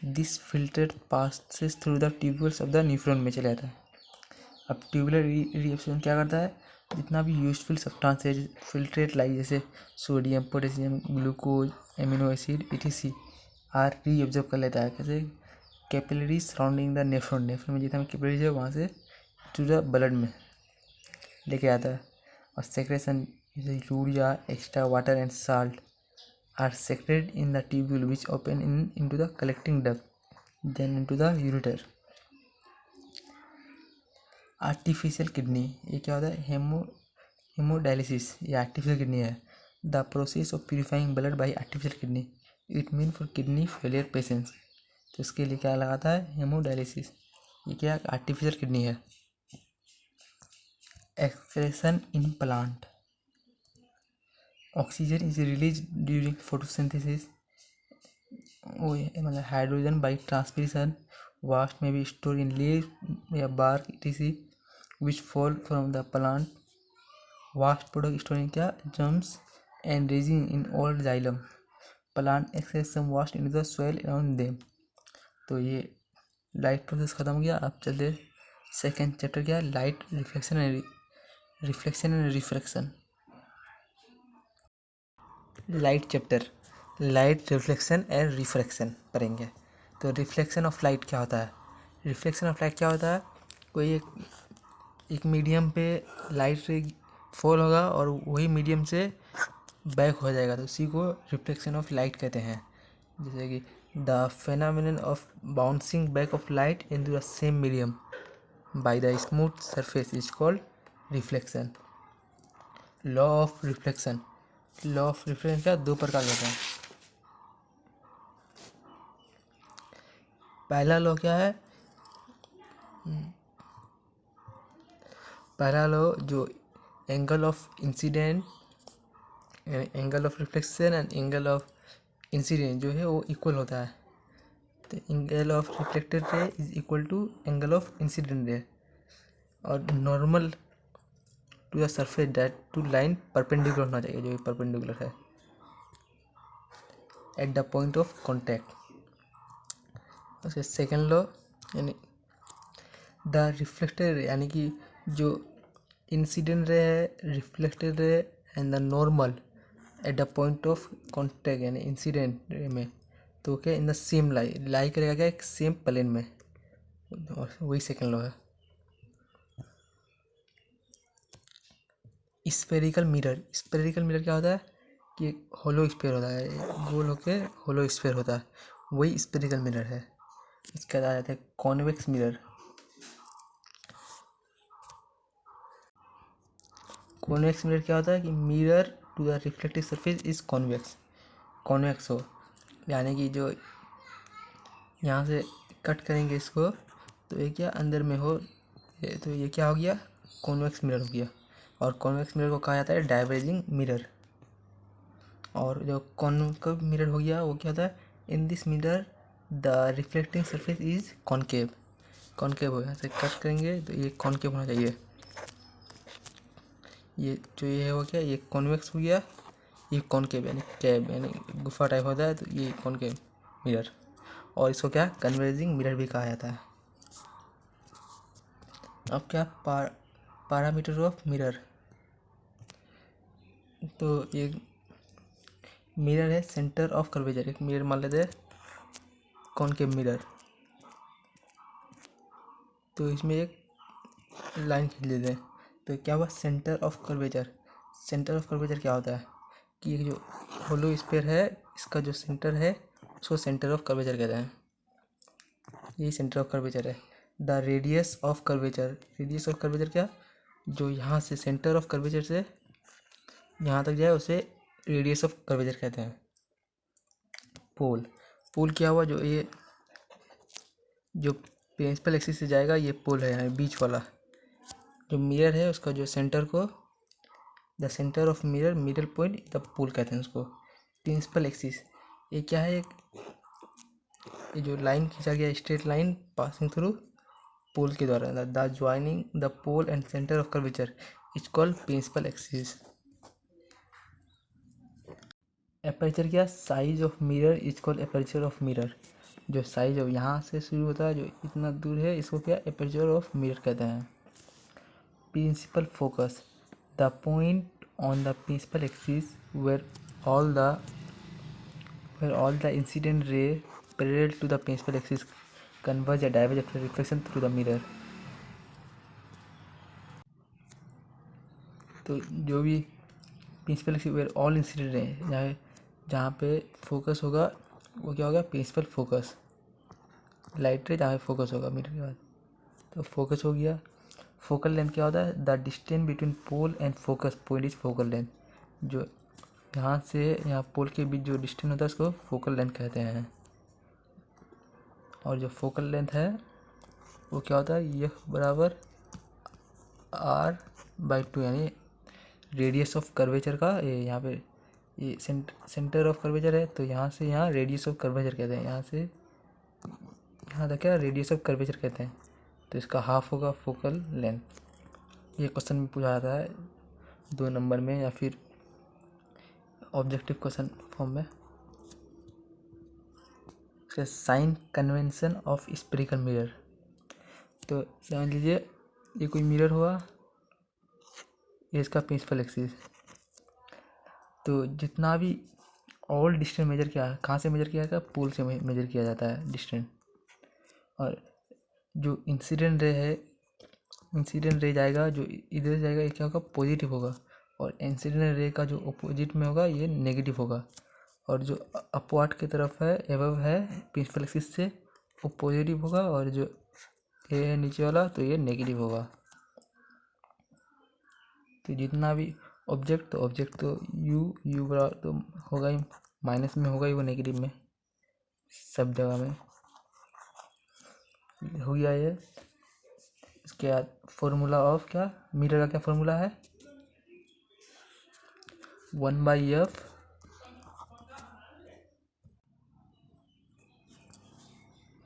This filter passes through the tubules of the nephron में चला जाता है। अब ट्यूबुलर रिएक्शन क्या करता है, जितना भी यूजफुल सब्सटेंस है फिल्ट्रेट लाइक जैसे sodium, potassium, glucose, amino acid etc are reabsorb कर लेता है। कैसे, कैपिलरीज सराउंडिंग द नेफ्रॉन में जितना भी कैपिलरीज है वहाँ से टू द ब्लड में लेके आता है। और सेक्रेशन जैसे urea, extra water and salt are secreted in the tubule which open into the collecting duct then into the ureter. Artificial kidney, ये क्या होता है, हेमोडायलिसिस, ये आर्टिफिशियल किडनी है। The process of purifying blood by artificial kidney, it mean for kidney failure patients. तो इसके लिए क्या लगाता है, हेमोडायलिसिस, ये क्या आर्टिफिशियल किडनी है। Excretion in plant, oxygen is release during photosynthesis, मतलब हाइड्रोजन बाई ट्रांसपिरेशन, वास्ट में भी स्टोर इन लीफ या bark etc which fall from the plant. Waste product stored in क्या, germs and resin in old xylem. Plant excess some waste into the soil around them. तो ये light process ख़त्म हो गया। अब चलते second chapter क्या है, light reflection and refraction. Light chapter, light reflection and refraction पढ़ेंगे। तो रिफ्लेक्शन ऑफ लाइट क्या होता है, रिफ्लेक्शन ऑफ लाइट क्या होता है, कोई एक मीडियम पे लाइट फॉल होगा और वही मीडियम से बैक हो जाएगा, तो उसी को रिफ्लेक्शन ऑफ लाइट कहते हैं। जैसे कि the phenomenon of bouncing back of light into the same medium by the smooth surface is called reflection. Law of reflection का 2 प्रकार होता है। पहला लॉ क्या है, पहला लॉ जो angle of incident, angle of reflection and angle of incident जो है वो इक्वल होता है। तो angle of reflected ray is equal to angle of incident ray, और normal to the surface that to line perpendicular होना चाहिए, जो परपेंडिकुलर है at the point of contact. उसके सेकेंड लॉ यानी द रिफ्लेक्टेड रे, यानी कि जो इंसिडेंट रे है, reflected ray and the normal at the point of contact यानी इंसिडेंट में, तो क्या इन द सेम लाई करेगा क्या, एक सेम प्लेन में, और वही सेकंड लॉ है। स्फेरिकल मिरर क्या होता है कि होलो स्फेयर होता है, गोल होके होलो स्फेयर होता है, वही स्फेरिकल मिरर है। इसका आ जाता है कॉन्वेक्स मिरर। कॉन्वेक्स मिरर क्या होता है कि mirror to the reflective surface is convex हो, यानी कि जो यहाँ से कट करेंगे इसको तो ये क्या अंदर में हो, तो ये क्या हो गया, कॉन्वेक्स मिरर हो गया। और कॉन्वेक्स मिरर को कहा जाता है डाइवर्जिंग मिरर। और जो कॉन्केव मिरर हो गया वो क्या होता है, in this mirror the reflecting surface is concave हो, यहाँ से कट करेंगे तो ये कॉन्केव होना चाहिए। ये जो ये हो गया ये कॉन्वेक्स हो गया, ये कॉन्केव यानी कैब यानी गुफा टाइप होता है, तो ये कॉन्केव मिरर। और इसको क्या कन्वर्जिंग मिरर भी कहा जाता है। अब क्या पैरामीटर ऑफ मिरर, तो ये मिरर है सेंटर ऑफ कर्वेचर, एक मिरर मान लेते हैं कॉन्केव मिरर, तो इसमें एक लाइन खींच लेते हैं, तो क्या हुआ centre of curvature. Centre of curvature क्या होता है कि ये जो होलो स्फीयर है इसका जो सेंटर है उसको सेंटर ऑफ कर्वेचर कहते हैं, यही सेंटर ऑफ कर्वेचर है। द रेडियस ऑफ कर्वेचर क्या, जो यहाँ से सेंटर ऑफ कर्वेचर से यहाँ तक जाए उसे रेडियस ऑफ कर्वेचर कहते हैं। पोल क्या हुआ, जो ये जो प्रिंसिपल एक्सिस से जाएगा ये पोल है, यहाँ बीच वाला जो मिरर है उसका जो सेंटर को, the centre of mirror point the pole कहते हैं उसको। प्रिंसिपल एक्सिस ये क्या है, ये जो लाइन खींचा गया straight line passing through pole के द्वारा, the joining the pole and centre of curvature is called principal axis. Aperture क्या, size of mirror is called aperture of mirror. जो साइज ऑफ यहाँ से शुरू होता है जो इतना दूर है इसको क्या एपर्चर ऑफ मिरर कहते हैं। Principal focus, the point on the principal axis where all the incident ray parallel to the principal axis converge or diverge after reflection through the mirror। तो जो भी principal axis where all incident ray, जहाँ पे focus होगा वो क्या होगा principal focus, light रे जहाँ पे फोकस होगा मिरर के बाद, तो फोकस हो गया। फोकल लेंथ क्या होता है, the distance between pole and focus point is focal length. जो यहाँ से यहाँ पोल के बीच जो डिस्टेंस होता है उसको फोकल लेंथ कहते हैं। और जो फोकल लेंथ है वो क्या होता है, यह बराबर r/2 यानी रेडियस ऑफ कर्वेचर का, ये यहाँ पे ये सेंटर ऑफ कर्वेचर है तो यहाँ से यहाँ रेडियस ऑफ कर्वेचर कहते हैं, यहाँ से यहाँ तक क्या रेडियस ऑफ कर्वेचर कहते हैं, तो इसका हाफ होगा फोकल लेंथ। ये क्वेश्चन में पूछा जाता है 2 नंबर में या फिर ऑब्जेक्टिव क्वेश्चन फॉर्म में। Sign convention of spherical mirror, तो समझ लीजिए ये कोई मिरर हुआ, ये इसका प्रिंसिपल एक्सिस, तो जितना भी ऑल डिस्टेंस मेजर किया है, कहाँ से मेजर किया जाता है, पोल से मेजर किया जाता है डिस्टेंस। और जो इंसिडेंट रे जाएगा जो इधर से जाएगा ये क्या होगा पॉजिटिव होगा, और इंसिडेंट रे का जो अपोजिट में होगा ये नेगेटिव होगा। और जो अपवर्ड की तरफ है एबव है प्रिंसिपल एक्सिस से वो पॉजिटिव होगा, और जो ये है नीचे वाला तो ये नेगेटिव होगा। तो जितना भी ऑब्जेक्ट तो यू बराबर तो होगा ही, माइनस में होगा ही वो नेगेटिव में, सब जगह में हो गया ये। इसके बाद फॉर्मूला ऑफ क्या मिरर का क्या फॉर्मूला है,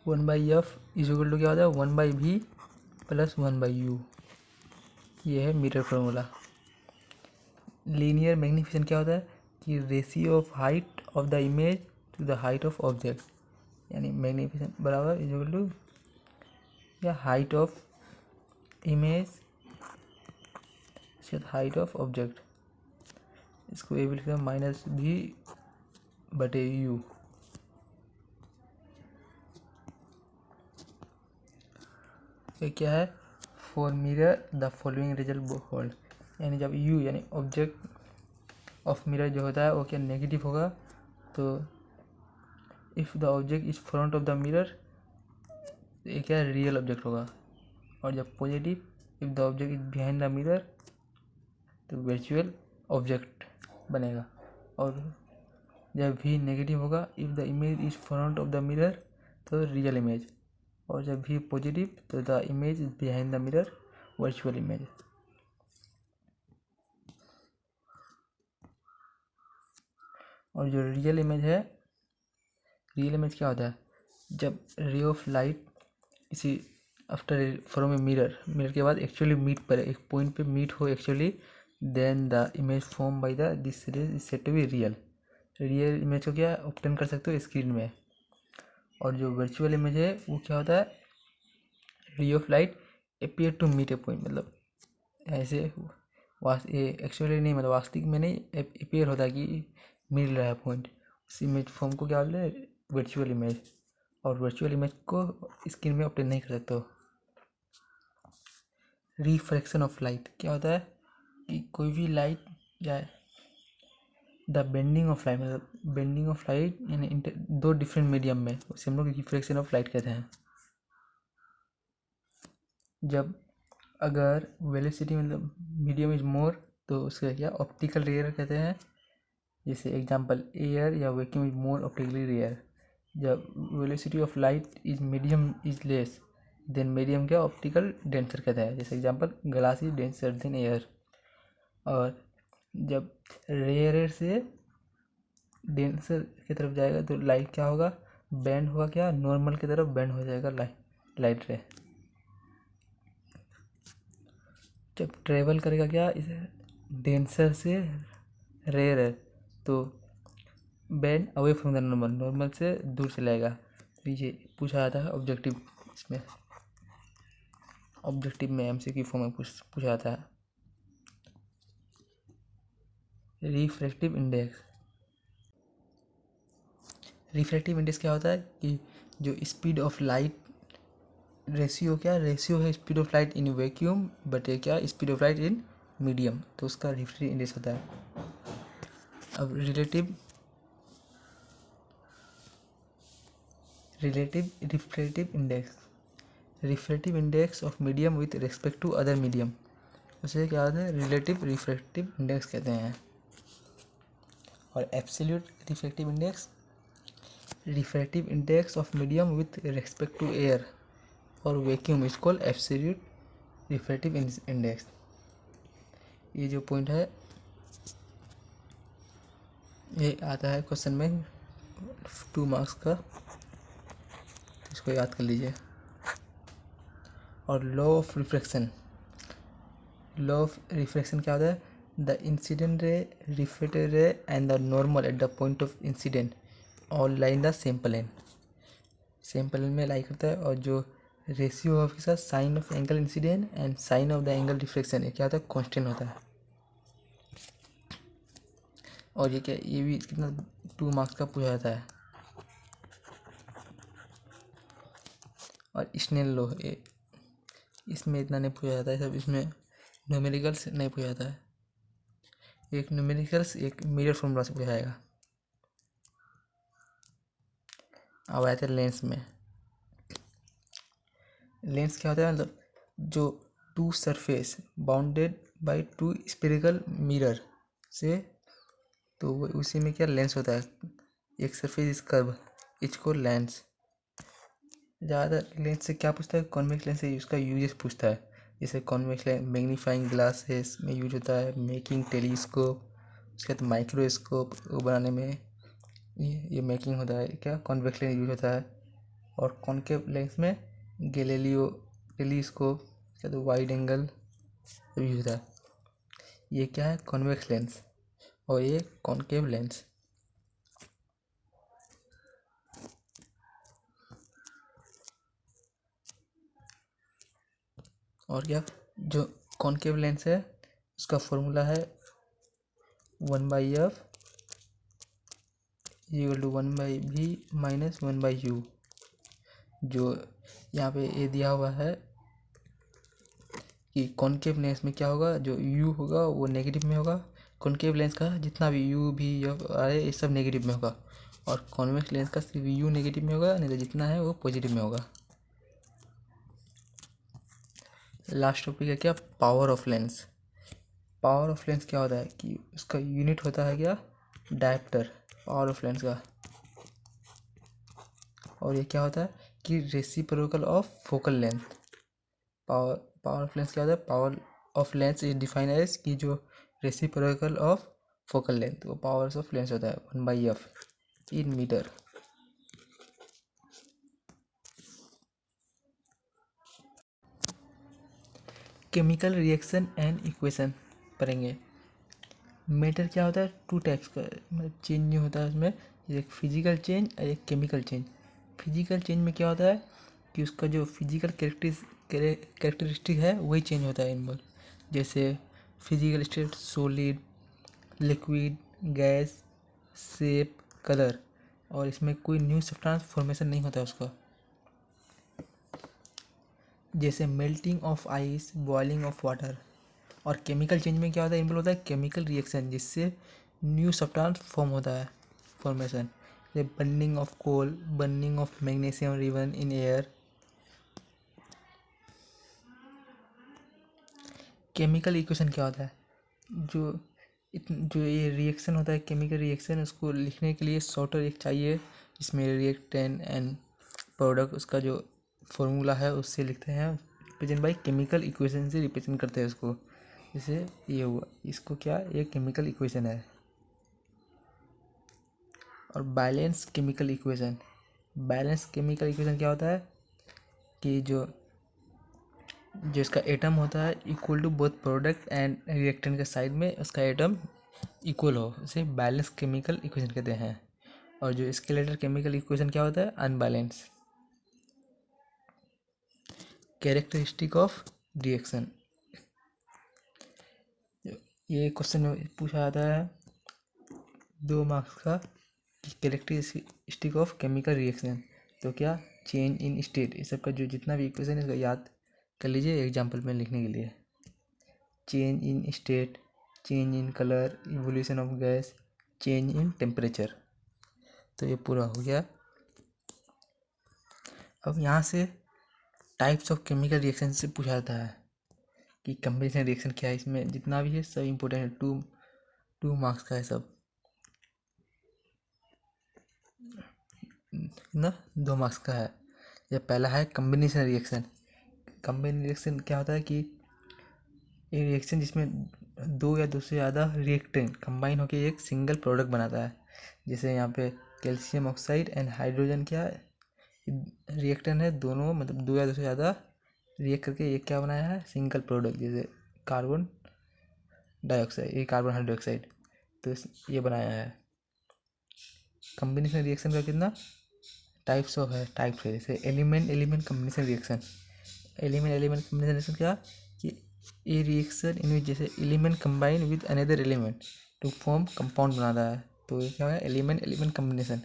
1/f इज इक्वल टू क्या होता है 1/v + 1/u, ये है मिरर फार्मूला। लीनियर मैग्निफिकेशन क्या होता है कि ratio of height of the image to the height of object, यानी मैग्निफिकेशन बराबर इज इक्वल टू या height of image height of object. इसको ए भी लिखा माइनस भी बटे यू। ये क्या है, for mirror the following result hold, यानी जब यू यानी ऑब्जेक्ट ऑफ मिरर जो होता है वो क्या नेगेटिव होगा, तो if the object is front of the mirror ये क्या रियल ऑब्जेक्ट होगा, और जब positive if the object is behind the mirror तो वर्चुअल ऑब्जेक्ट बनेगा, और जब भी नेगेटिव होगा if the image is front of the mirror तो रियल इमेज, और जब भी पॉजिटिव तो the image is behind the mirror virtual image. और जो रियल इमेज है, रियल इमेज क्या होता है, जब रे ऑफ लाइट किसी आफ्टर फ्रॉम ए मिरर के बाद एक्चुअली मीट पर एक पॉइंट पे मीट हो actually, then the image form by the this rays is said to be real. Real image को क्या ऑब्टेन कर सकते हो स्क्रीन में। और जो वर्चुअल इमेज है वो क्या होता है, ray of light appear to meet a point, मतलब ऐसे एक्चुअली नहीं, मतलब वास्तविक में नहीं, अपीयर होता है कि मिल रहा है पॉइंट, उस इमेज फॉर्म को क्या बोलते हैं वर्चुअल इमेज। और वर्चुअल इमेज को स्क्रीन में ऑब्टेन नहीं कर सकते हो। रिफ्रैक्शन ऑफ लाइट क्या होता है कि कोई भी लाइट जाए, द बेंडिंग ऑफ लाइट, मतलब बेंडिंग ऑफ लाइट यानी दो डिफरेंट मीडियम में, उसे हम लोग रिफ्रैक्शन ऑफ लाइट कहते हैं। जब अगर वेलोसिटी मतलब मीडियम इज मोर तो उसका क्या ऑप्टिकल रेयर कहते हैं। जैसे एग्जांपल एयर या vacuum is more optically rare. जब velocity of light is medium is less than medium क्या ऑप्टिकल डेंसर कहते हैं। जैसे example glass is denser than air. और जब रेयर से डेंसर की तरफ जाएगा तो लाइट क्या होगा, बैंड होगा, क्या नॉर्मल की तरफ बैंड हो जाएगा लाइट रे। जब ट्रेवल करेगा क्या इसे डेंसर से रेयर है तो band away from the normal से दूर चला जाएगा। तो ये पूछा जाता है ऑब्जेक्टिव, इसमें ऑब्जेक्टिव में एमसीक्यू फॉर्म में पूछा जाता है। रिफ्रैक्टिव इंडेक्स, रिफ्रैक्टिव इंडेक्स क्या होता है कि जो स्पीड ऑफ लाइट रेशियो, क्या रेशियो है speed of light in vacuum but ये क्या speed of light in medium, तो उसका रिफ्रैक्टिव इंडेक्स होता है। अब relative refractive index of medium with respect to other medium, उसे क्या होता है रिलेटिव रिफ्रैक्टिव इंडेक्स कहते हैं। और absolute refractive index of medium with respect to air और vacuum is called absolute refractive index. ये जो पॉइंट है ये आता है क्वेश्चन में 2 मार्क्स का, इसको याद कर लीजिए। और लॉ ऑफ रिफ्रैक्शन क्या होता है, the incident ray, reflected ray and the normal at the point of incident all lie in the same plane में लाई करता है। और जो रेशियो ऑफ के साथ sine of angle incident and sine of the angle reflection ये क्या होता है कांस्टेंट होता है। और ये क्या ये भी कितना 2 मार्क्स का पूछा जाता है। और स्नेल लॉ इसमें इतना नहीं पूछा जाता है, सब इसमें न्यूमेरिकल्स नहीं पूछा जाता है। एक न्यूमेरिकल्स एक मिरर फॉर्मूला से पूछा जाएगा। अब आया था लेंस में। लेंस क्या होता है, मतलब जो 2 surface bounded by 2 spherical mirror से, तो वो उसी में क्या लेंस होता है। एक सरफेस इस कर्व इसको लेंस। ज़्यादा लेंस से क्या पूछता है, कॉन्वेक्स लेंस से उसका यूजेस पूछता है। जैसे कॉन्वेक्स लेंस मैग्नीफाइंग ग्लासेस में यूज होता है, मेकिंग टेलीस्कोप, उसके बाद माइक्रोस्कोप बनाने में ये मेकिंग होता है, क्या कॉन्वेक्स लेंस यूज होता है। और कॉनकेव लेंस में गैलीलियो टेलीस्कोप क्या तो वाइड एंगल यूज होता है। ये क्या है कॉन्वेक्स लेंस और ये कॉनकेव लेंस। और क्या जो कॉनकेव लेंस है उसका फॉर्मूला है 1/f equal to 1/v minus 1/u। जो यहाँ पे ये दिया हुआ है कि कॉनकेव लेंस में क्या होगा, जो u होगा वो नेगेटिव में होगा। कॉनकेव लेंस का जितना भी u भी अरे ये सब नेगेटिव में होगा, और कॉन्वेक्स लेंस का सिर्फ u नेगेटिव में होगा, नहीं तो जितना है वो पॉजिटिव में होगा। लास्ट टॉपिक है क्या, power of lens. Power of lens क्या होता है कि उसका यूनिट होता है क्या, डायप्टर, पावर ऑफ लेंस का। और ये क्या होता है कि reciprocal of focal length. Power of lens क्या होता है, power of lens is define as कि जो रेसिप्रोकल ऑफ फोकल लेंथ, वो पावर्स ऑफ लेंस होता है 1/f in meter. Chemical reaction and equation पढ़ेंगे। मैटर क्या होता है, टू टाइप्स का मतलब चेंज नहीं होता है उसमें, एक फिजिकल चेंज और एक केमिकल चेंज। फिजिकल चेंज में क्या होता है कि उसका जो फिजिकल कैरेक्टरिस्टिक है वही चेंज होता है इनवॉल्व। जैसे physical state, solid, liquid, gas, shape, colour, और इसमें कोई न्यू सब्सटेंस फॉर्मेशन नहीं होता है उसका। जैसे melting of ice, boiling of water. और केमिकल चेंज में क्या होता है, इनवॉल्व होता है केमिकल रिएक्शन, जिससे न्यू सब्सटेंस फॉर्म होता है, फॉर्मेशन। जैसे burning of coal, burning of magnesium ribbon in air. Chemical equation क्या होता है, जो ये रिएक्शन होता है केमिकल रिएक्शन, उसको लिखने के लिए शॉर्टर एक चाहिए, जिसमें रिएक्टेंट एंड प्रोडक्ट उसका जो फॉर्मूला है उससे लिखते हैं, रिप्रेजेंट बाई केमिकल इक्वेशन से रिप्रेजेंट करते हैं उसको। जैसे ये हुआ, इसको क्या, ये केमिकल इक्वेशन है। और balance chemical equation, balance chemical equation क्या होता है कि जो इसका एटम होता है equal to both product and reactant के साइड में उसका एटम इक्वल हो, इसे बैलेंस केमिकल इक्वेशन कहते हैं। और जो स्केलेटल केमिकल इक्वेशन क्या होता है, अनबैलेंस। कैरेक्टरिस्टिक ऑफ रिएक्शन, ये क्वेश्चन में पूछा जाता है 2 मार्क्स का, कैरेक्टरिस्टिक ऑफ केमिकल रिएक्शन। तो क्या, चेंज इन स्टेट, इस सब का जो जितना भी इक्वेशन है इसको याद कर लीजिए एग्जाम्पल में लिखने के लिए। Change in state, change in colour, evolution of gas, change in temperature. तो ये पूरा हो गया। अब यहाँ से टाइप्स ऑफ केमिकल रिएक्शन से पूछा जाता है कि कम्बिनेशन रिएक्शन क्या है, इसमें जितना भी है सब इम्पोर्टेंट है, 2 मार्क्स का है सब ना, 2 मार्क्स का है। ये पहला है कम्बिनेशन रिएक्शन। कम्बिनेशन रिएक्शन क्या होता है कि एक रिएक्शन जिसमें 2 या 2 से ज़्यादा रिएक्टेंट कंबाइन होकर एक सिंगल प्रोडक्ट बनाता है। जैसे यहाँ पे कैल्शियम ऑक्साइड एंड हाइड्रोजन क्या रिएक्टेंट है, दोनों मतलब 2 या 2 से ज़्यादा रिएक्ट करके एक क्या बनाया है, सिंगल प्रोडक्ट। जैसे कार्बन डाइऑक्साइड, ये कार्बन हाइड्रोक्साइड, तो ये बनाया है। कम्बिनेशन रिएक्शन का कितना टाइप्स ऑफ है, टाइप्स है। जैसे element element combination reaction, element element combination reaction क्या कि ये रिएक्शन इनमें जैसे element combine with another element to form compound बनाता है, तो ये क्या है, एलिमेंट एलिमेंट कम्बिनेशन।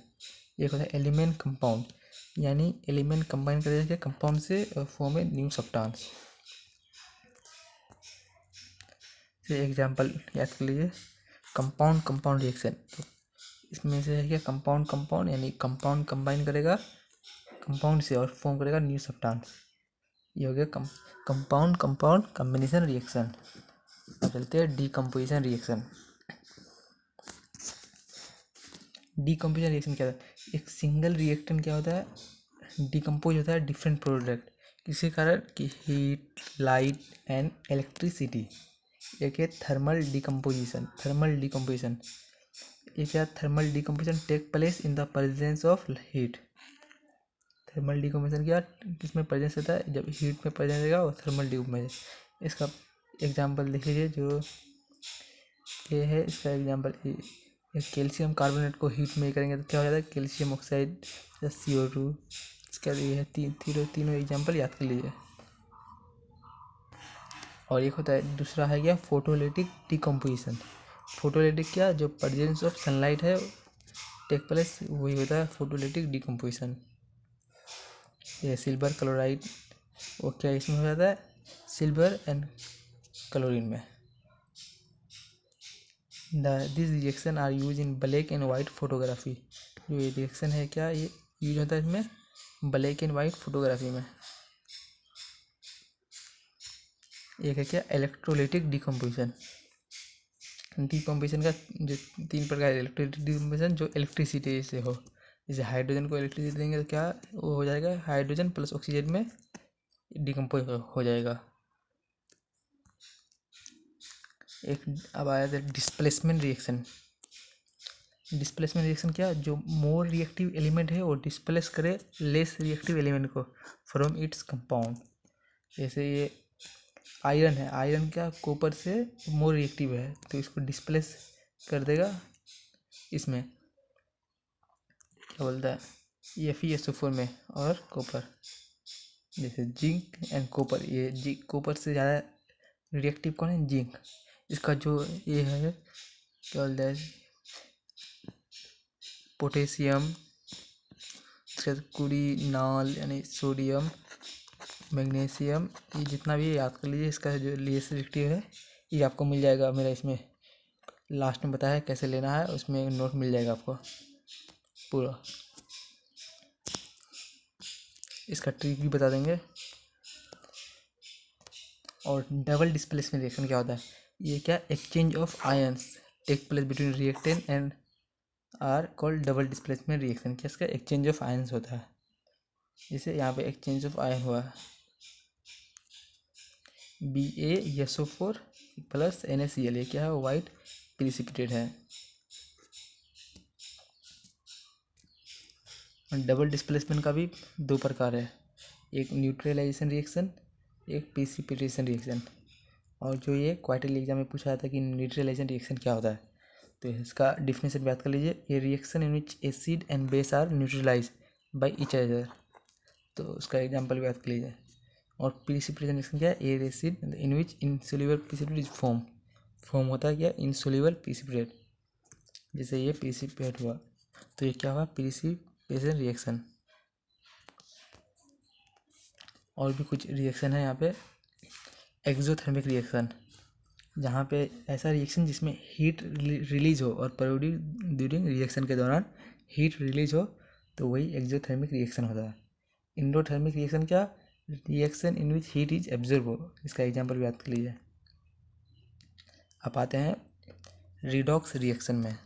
एक होता है एलिमेंट कंपाउंड, यानी एलिमेंट कंबाइन करके कंपाउंड से फॉर्म ए न्यू सब्सटेंस। से एग्जांपल याद कर लीजिए, कंपाउंड कंपाउंड रिएक्शन, तो इसमें से है क्या, कंपाउंड कंपाउंड यानी कंपाउंड कंबाइन करेगा कंपाउंड से और फॉर्म करेगा न्यू सब्सटेंस, ये हो गया कंपाउंड कंपाउंड कॉम्बिनेशन रिएक्शन। अब चलते हैं डीकम्पोजिशन रिएक्शन। डीकम्पोजिशन रिएक्शन क्या होता है, एक सिंगल रिएक्टेंट क्या होता है, डिकम्पोज होता है डिफरेंट प्रोडक्ट, किसी कारण कि हीट, लाइट एंड इलेक्ट्रिसिटी। एक है थर्मल डिकम्पोजिशन, थर्मल डिकम्पोजिशन, एक है thermal decomposition take place in the presence of heat. Thermal decomposition क्या, किसमें प्रेजेंस होता है, जब हीट में प्रेजेंस रहेगा वो थर्मल डिकम्पोजिशन। इसका एग्जांपल देख लीजिए, जो ये है इसका एग्जांपल, कैल्शियम कार्बोनेट को हीट में करेंगे तो क्या हो जाता है, कैल्शियम ऑक्साइड या CO2। इसका ये है तीनों एग्जांपल याद कर लीजिए। और एक होता है दूसरा है क्या, फोटोलिटिक डिकम्पोजिशन। फोटोलिटिक क्या, जो प्रेजेंस ऑफ सनलाइट है टेक प्लेस, वही होता है फोटोलिटिक डिकम्पोजिशन। ये सिल्वर क्लोराइड, वो क्या इसमें हो जाता है, सिल्वर एंड क्लोरीन में। This reaction are use in black and white photography. जो ये रिएक्शन है क्या, ये यूज होता है इसमें ब्लैक एंड वाइट फोटोग्राफी में। एक है क्या, इलेक्ट्रोलाइटिक डिकम्पोजिशन। डिकम्पोजिशन का जो 3 प्रकार है, इलेक्ट्रोलाइटिक डिकम्पोजिशन जो इलेक्ट्रिसिटी से हो, जैसे हाइड्रोजन को इलेक्ट्रिसिटी देंगे तो क्या वो हो जाएगा, हाइड्रोजन प्लस ऑक्सीजन में डिकम्पोज हो जाएगा। एक अब आया था डिस्प्लेसमेंट रिएक्शन। डिस्प्लेसमेंट रिएक्शन क्या, जो मोर रिएक्टिव एलिमेंट है वो डिस्प्लेस करे लेस रिएक्टिव एलिमेंट को फ्रॉम इट्स कंपाउंड। जैसे ये आयरन है, आयरन क्या कॉपर से मोर रिएक्टिव है तो इसको डिस्प्लेस कर देगा इसमें, क्या बोलता है FeSO4 में, और कॉपर जैसे जिंक एंड कॉपर, ये जिंक कॉपर से ज़्यादा रिएक्टिव कौन है, जिंक। इसका जो ये है क्या बोलता है, पोटेशियम, कुरिनाल यानी सोडियम, मैग्नीशियम, ये जितना भी याद कर लीजिए, इसका जो लेस रिएक्टिव है ये आपको मिल जाएगा मेरा इसमें लास्ट में बताया कैसे लेना है, उसमें नोट मिल जाएगा आपको पूरा, इसका ट्रिक भी बता देंगे। और डबल डिस्प्लेसमेंट रिएक्शन क्या होता है, ये क्या, exchange of ions take place between reactant and are called double displacement reaction. क्या, इसका एक्सचेंज ऑफ आयंस होता है। जैसे यहाँ पे एक्सचेंज ऑफ आयन हुआ BaSO4 प्लस NaCl, ये क्या है, वाइट प्रिसिपिटेट है। डबल डिस्प्लेसमेंट का भी 2 प्रकार है, एक न्यूट्रलाइजेशन रिएक्शन, एक प्रिसिपिटेशन रिएक्शन। और जो ये क्वार्टरली एग्जाम में पूछा था कि न्यूट्रलाइजेशन रिएक्शन क्या होता है, तो इसका डिफिनेशन बात कर लीजिए, ये reaction in which acid and base are neutralise by each other, तो उसका एग्जांपल बात कर लीजिए। और प्रिसिपिटेशन रिएक्शन क्या है, air acid in which insoluble precipitate is form होता है क्या, इनसोल्यूबल प्रिसिपिटेट, जैसे ये प्रिसिपिटेट हुआ तो ये क्या हुआ, प्रिसिपिटेशन रिएक्शन। और भी कुछ रिएक्शन है यहाँ पे, एक्सोथर्मिक रिएक्शन, जहाँ पे ऐसा रिएक्शन जिसमें हीट रिलीज हो और प्रोड्यूस ड्यूरिंग रिएक्शन के दौरान हीट रिलीज हो, तो वही एक्सोथर्मिक रिएक्शन होता है। इंडोथर्मिक रिएक्शन क्या, reaction in which heat is absorb हो, इसका एग्जांपल भी याद कर लीजिए। अब आते हैं रिडॉक्स रिएक्शन में।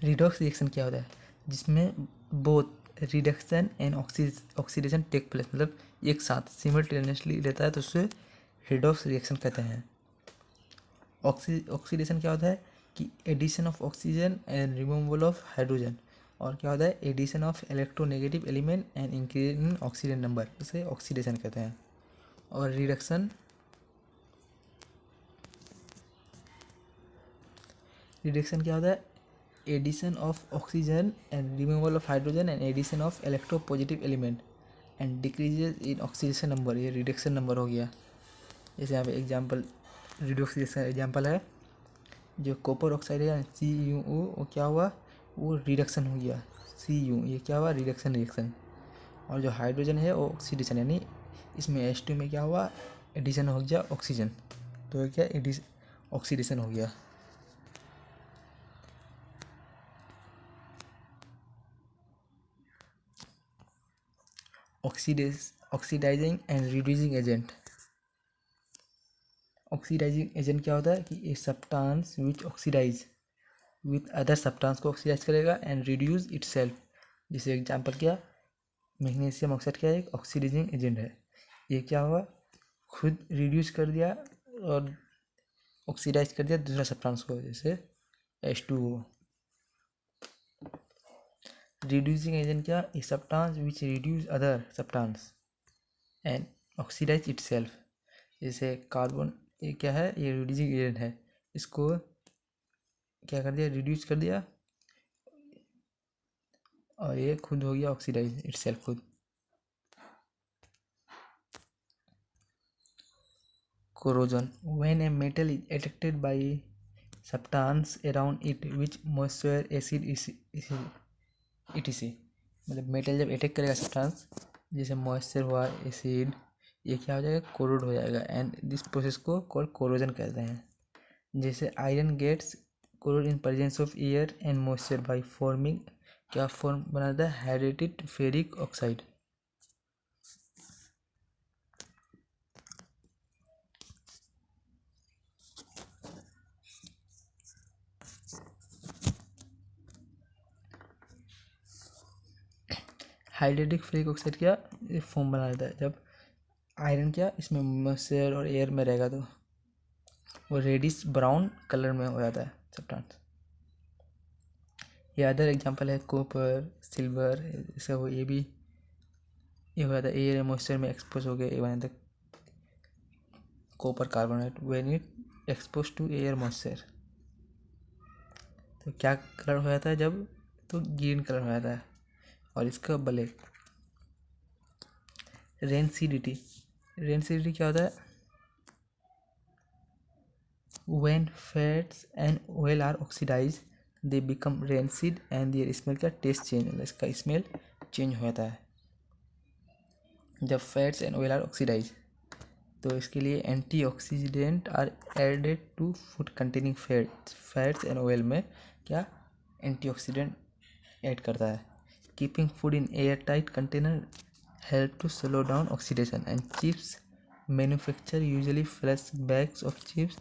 रिडॉक्स रिएक्शन क्या होता है, जिसमें both reduction and oxidation take place, मतलब एक साथ सिमल्टेनियसली रहता है, तो उससे रिडॉक्स रिएक्शन कहते हैं। ऑक्सीडेशन क्या होता है कि addition of oxygen and removal of hydrogen, और क्या होता है, addition of electronegative element and increase in oxygen number, इसे ऑक्सीडेशन कहते हैं। और रिडक्शन क्या होता है, addition of oxygen and removal of hydrogen and addition of electropositive element and decreases in oxidation number, ये रिडक्शन नंबर हो गया। जैसे यहाँ पे एग्जांपल रिडॉक्स रिएक्शन एग्जांपल है, जो कॉपर ऑक्साइड है CuO, वो क्या हुआ, वो रिडक्शन हो गया, Cu ये क्या हुआ, रिडक्शन रिएक्शन। और जो हाइड्रोजन है वो ऑक्सीडेशन, यानी इसमें H2 में क्या हुआ, एडिशन हो गया ऑक्सीजन, तो क्या ऑक्सीडेशन हो गया। Oxidising and reducing agent. Oxidising agent क्या होता है कि a substance which oxidise with other substance को ऑक्सीडाइज करेगा एंड रिड्यूस इटसेल्फ। जैसे एग्जांपल क्या, मैग्नीशियम ऑक्साइड क्या है, एक ऑक्सीडाइजिंग एजेंट है, ये क्या हुआ, खुद रिड्यूस कर दिया और ऑक्सीडाइज कर दिया दूसरा सब्सटेंस को, जैसे H2O। रिड्यूसिंग एजेंट क्या, a substance which reduce other substance and oxidise itself, जैसे कार्बन, ये क्या है, ये रिड्यूसिंग एजेंट है, इसको क्या कर दिया, रिड्यूस कर दिया और ये खुद हो गया ऑक्सीडाइज इटसेल्फ खुद। corrosion. When a metal is attracted by substance around it which moisture acid etc, मतलब मेटल जब अटैक करेगा सब्सटेंस जैसे मॉइस्चर हुआ एसिड, ये क्या हो जाएगा, कोरोड हो जाएगा एंड दिस प्रोसेस को कॉल्ड कोरोजन कहते हैं. जैसे iron gets corrode in presence of air and moisture by forming, क्या फॉर्म बनाता है, hydrated ferric oxide. Hydrated ferric oxide क्या फॉर्म बना देता है जब आयरन क्या इसमें मॉइस्चर और एयर में रहेगा तो वो रेडिश ब्राउन कलर में हो जाता है सब्सटेंस. ये अदर एग्जांपल है कॉपर, सिल्वर, जैसे वो ये हो जाता है एयर मॉइस्चर में एक्सपोज हो गया, ये बना था copper carbonate when it expose to air moisture. तो क्या कलर हो जाता है जब, तो ग्रीन कलर हो जाता है और इसका ब्लैक. रेनसिडिटी क्या होता है, when fats and oil are oxidized they become rancid and their smell का टेस्ट चेंज, इसका स्मेल चेंज हो जाता है जब fats and oil are oxidise. तो इसके लिए antioxidant are added to food containing fats and oil में क्या एंटीऑक्सीडेंट ऐड करता है. Keeping food in air tight container help to slow down oxidation and chips manufacture usually fresh bags of chips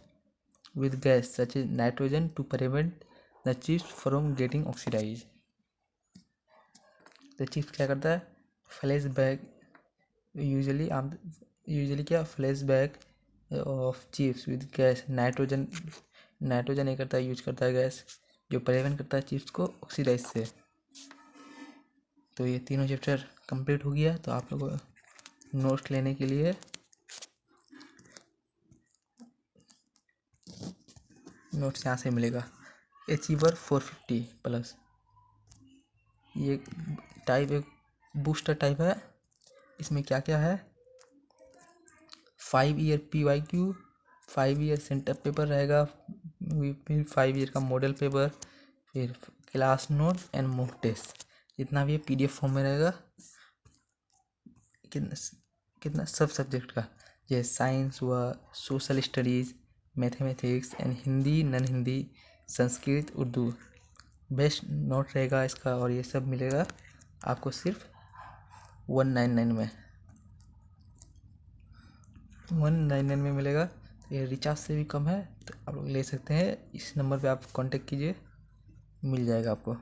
with gas such as nitrogen to prevent the chips from getting oxidized. तो chips क्या करता है, flash bag usually क्या flash bag of chips with gas, nitrogen ये करता है, use करता है गैस जो प्रिवेंट करता है चिप्स को ऑक्सीडाइज से. तो ये तीनों चैप्टर कंप्लीट हो गया. तो आप लोगों को नोट्स लेने के लिए नोट्स यहाँ से मिलेगा. अचीवर 450 प्लस, ये टाइप एक बूस्टर टाइप है. इसमें क्या क्या है, 5 year PYQ, 5 year centre paper रहेगा, फिर 5 ईयर का मॉडल पेपर, फिर class note and mock test. जितना भी PDF फॉर्म में रहेगा. कितना सब सब्जेक्ट का, जैसे साइंस हुआ, social studies, mathematics and Hindi, non Hindi, Sanskrit, Urdu. Best note रहेगा इसका और ये सब मिलेगा आपको सिर्फ 199 में मिलेगा. ये रिचार्ज से भी कम है, तो आप लोग ले सकते हैं. इस नंबर पे आप कांटेक्ट कीजिए, मिल जाएगा आपको.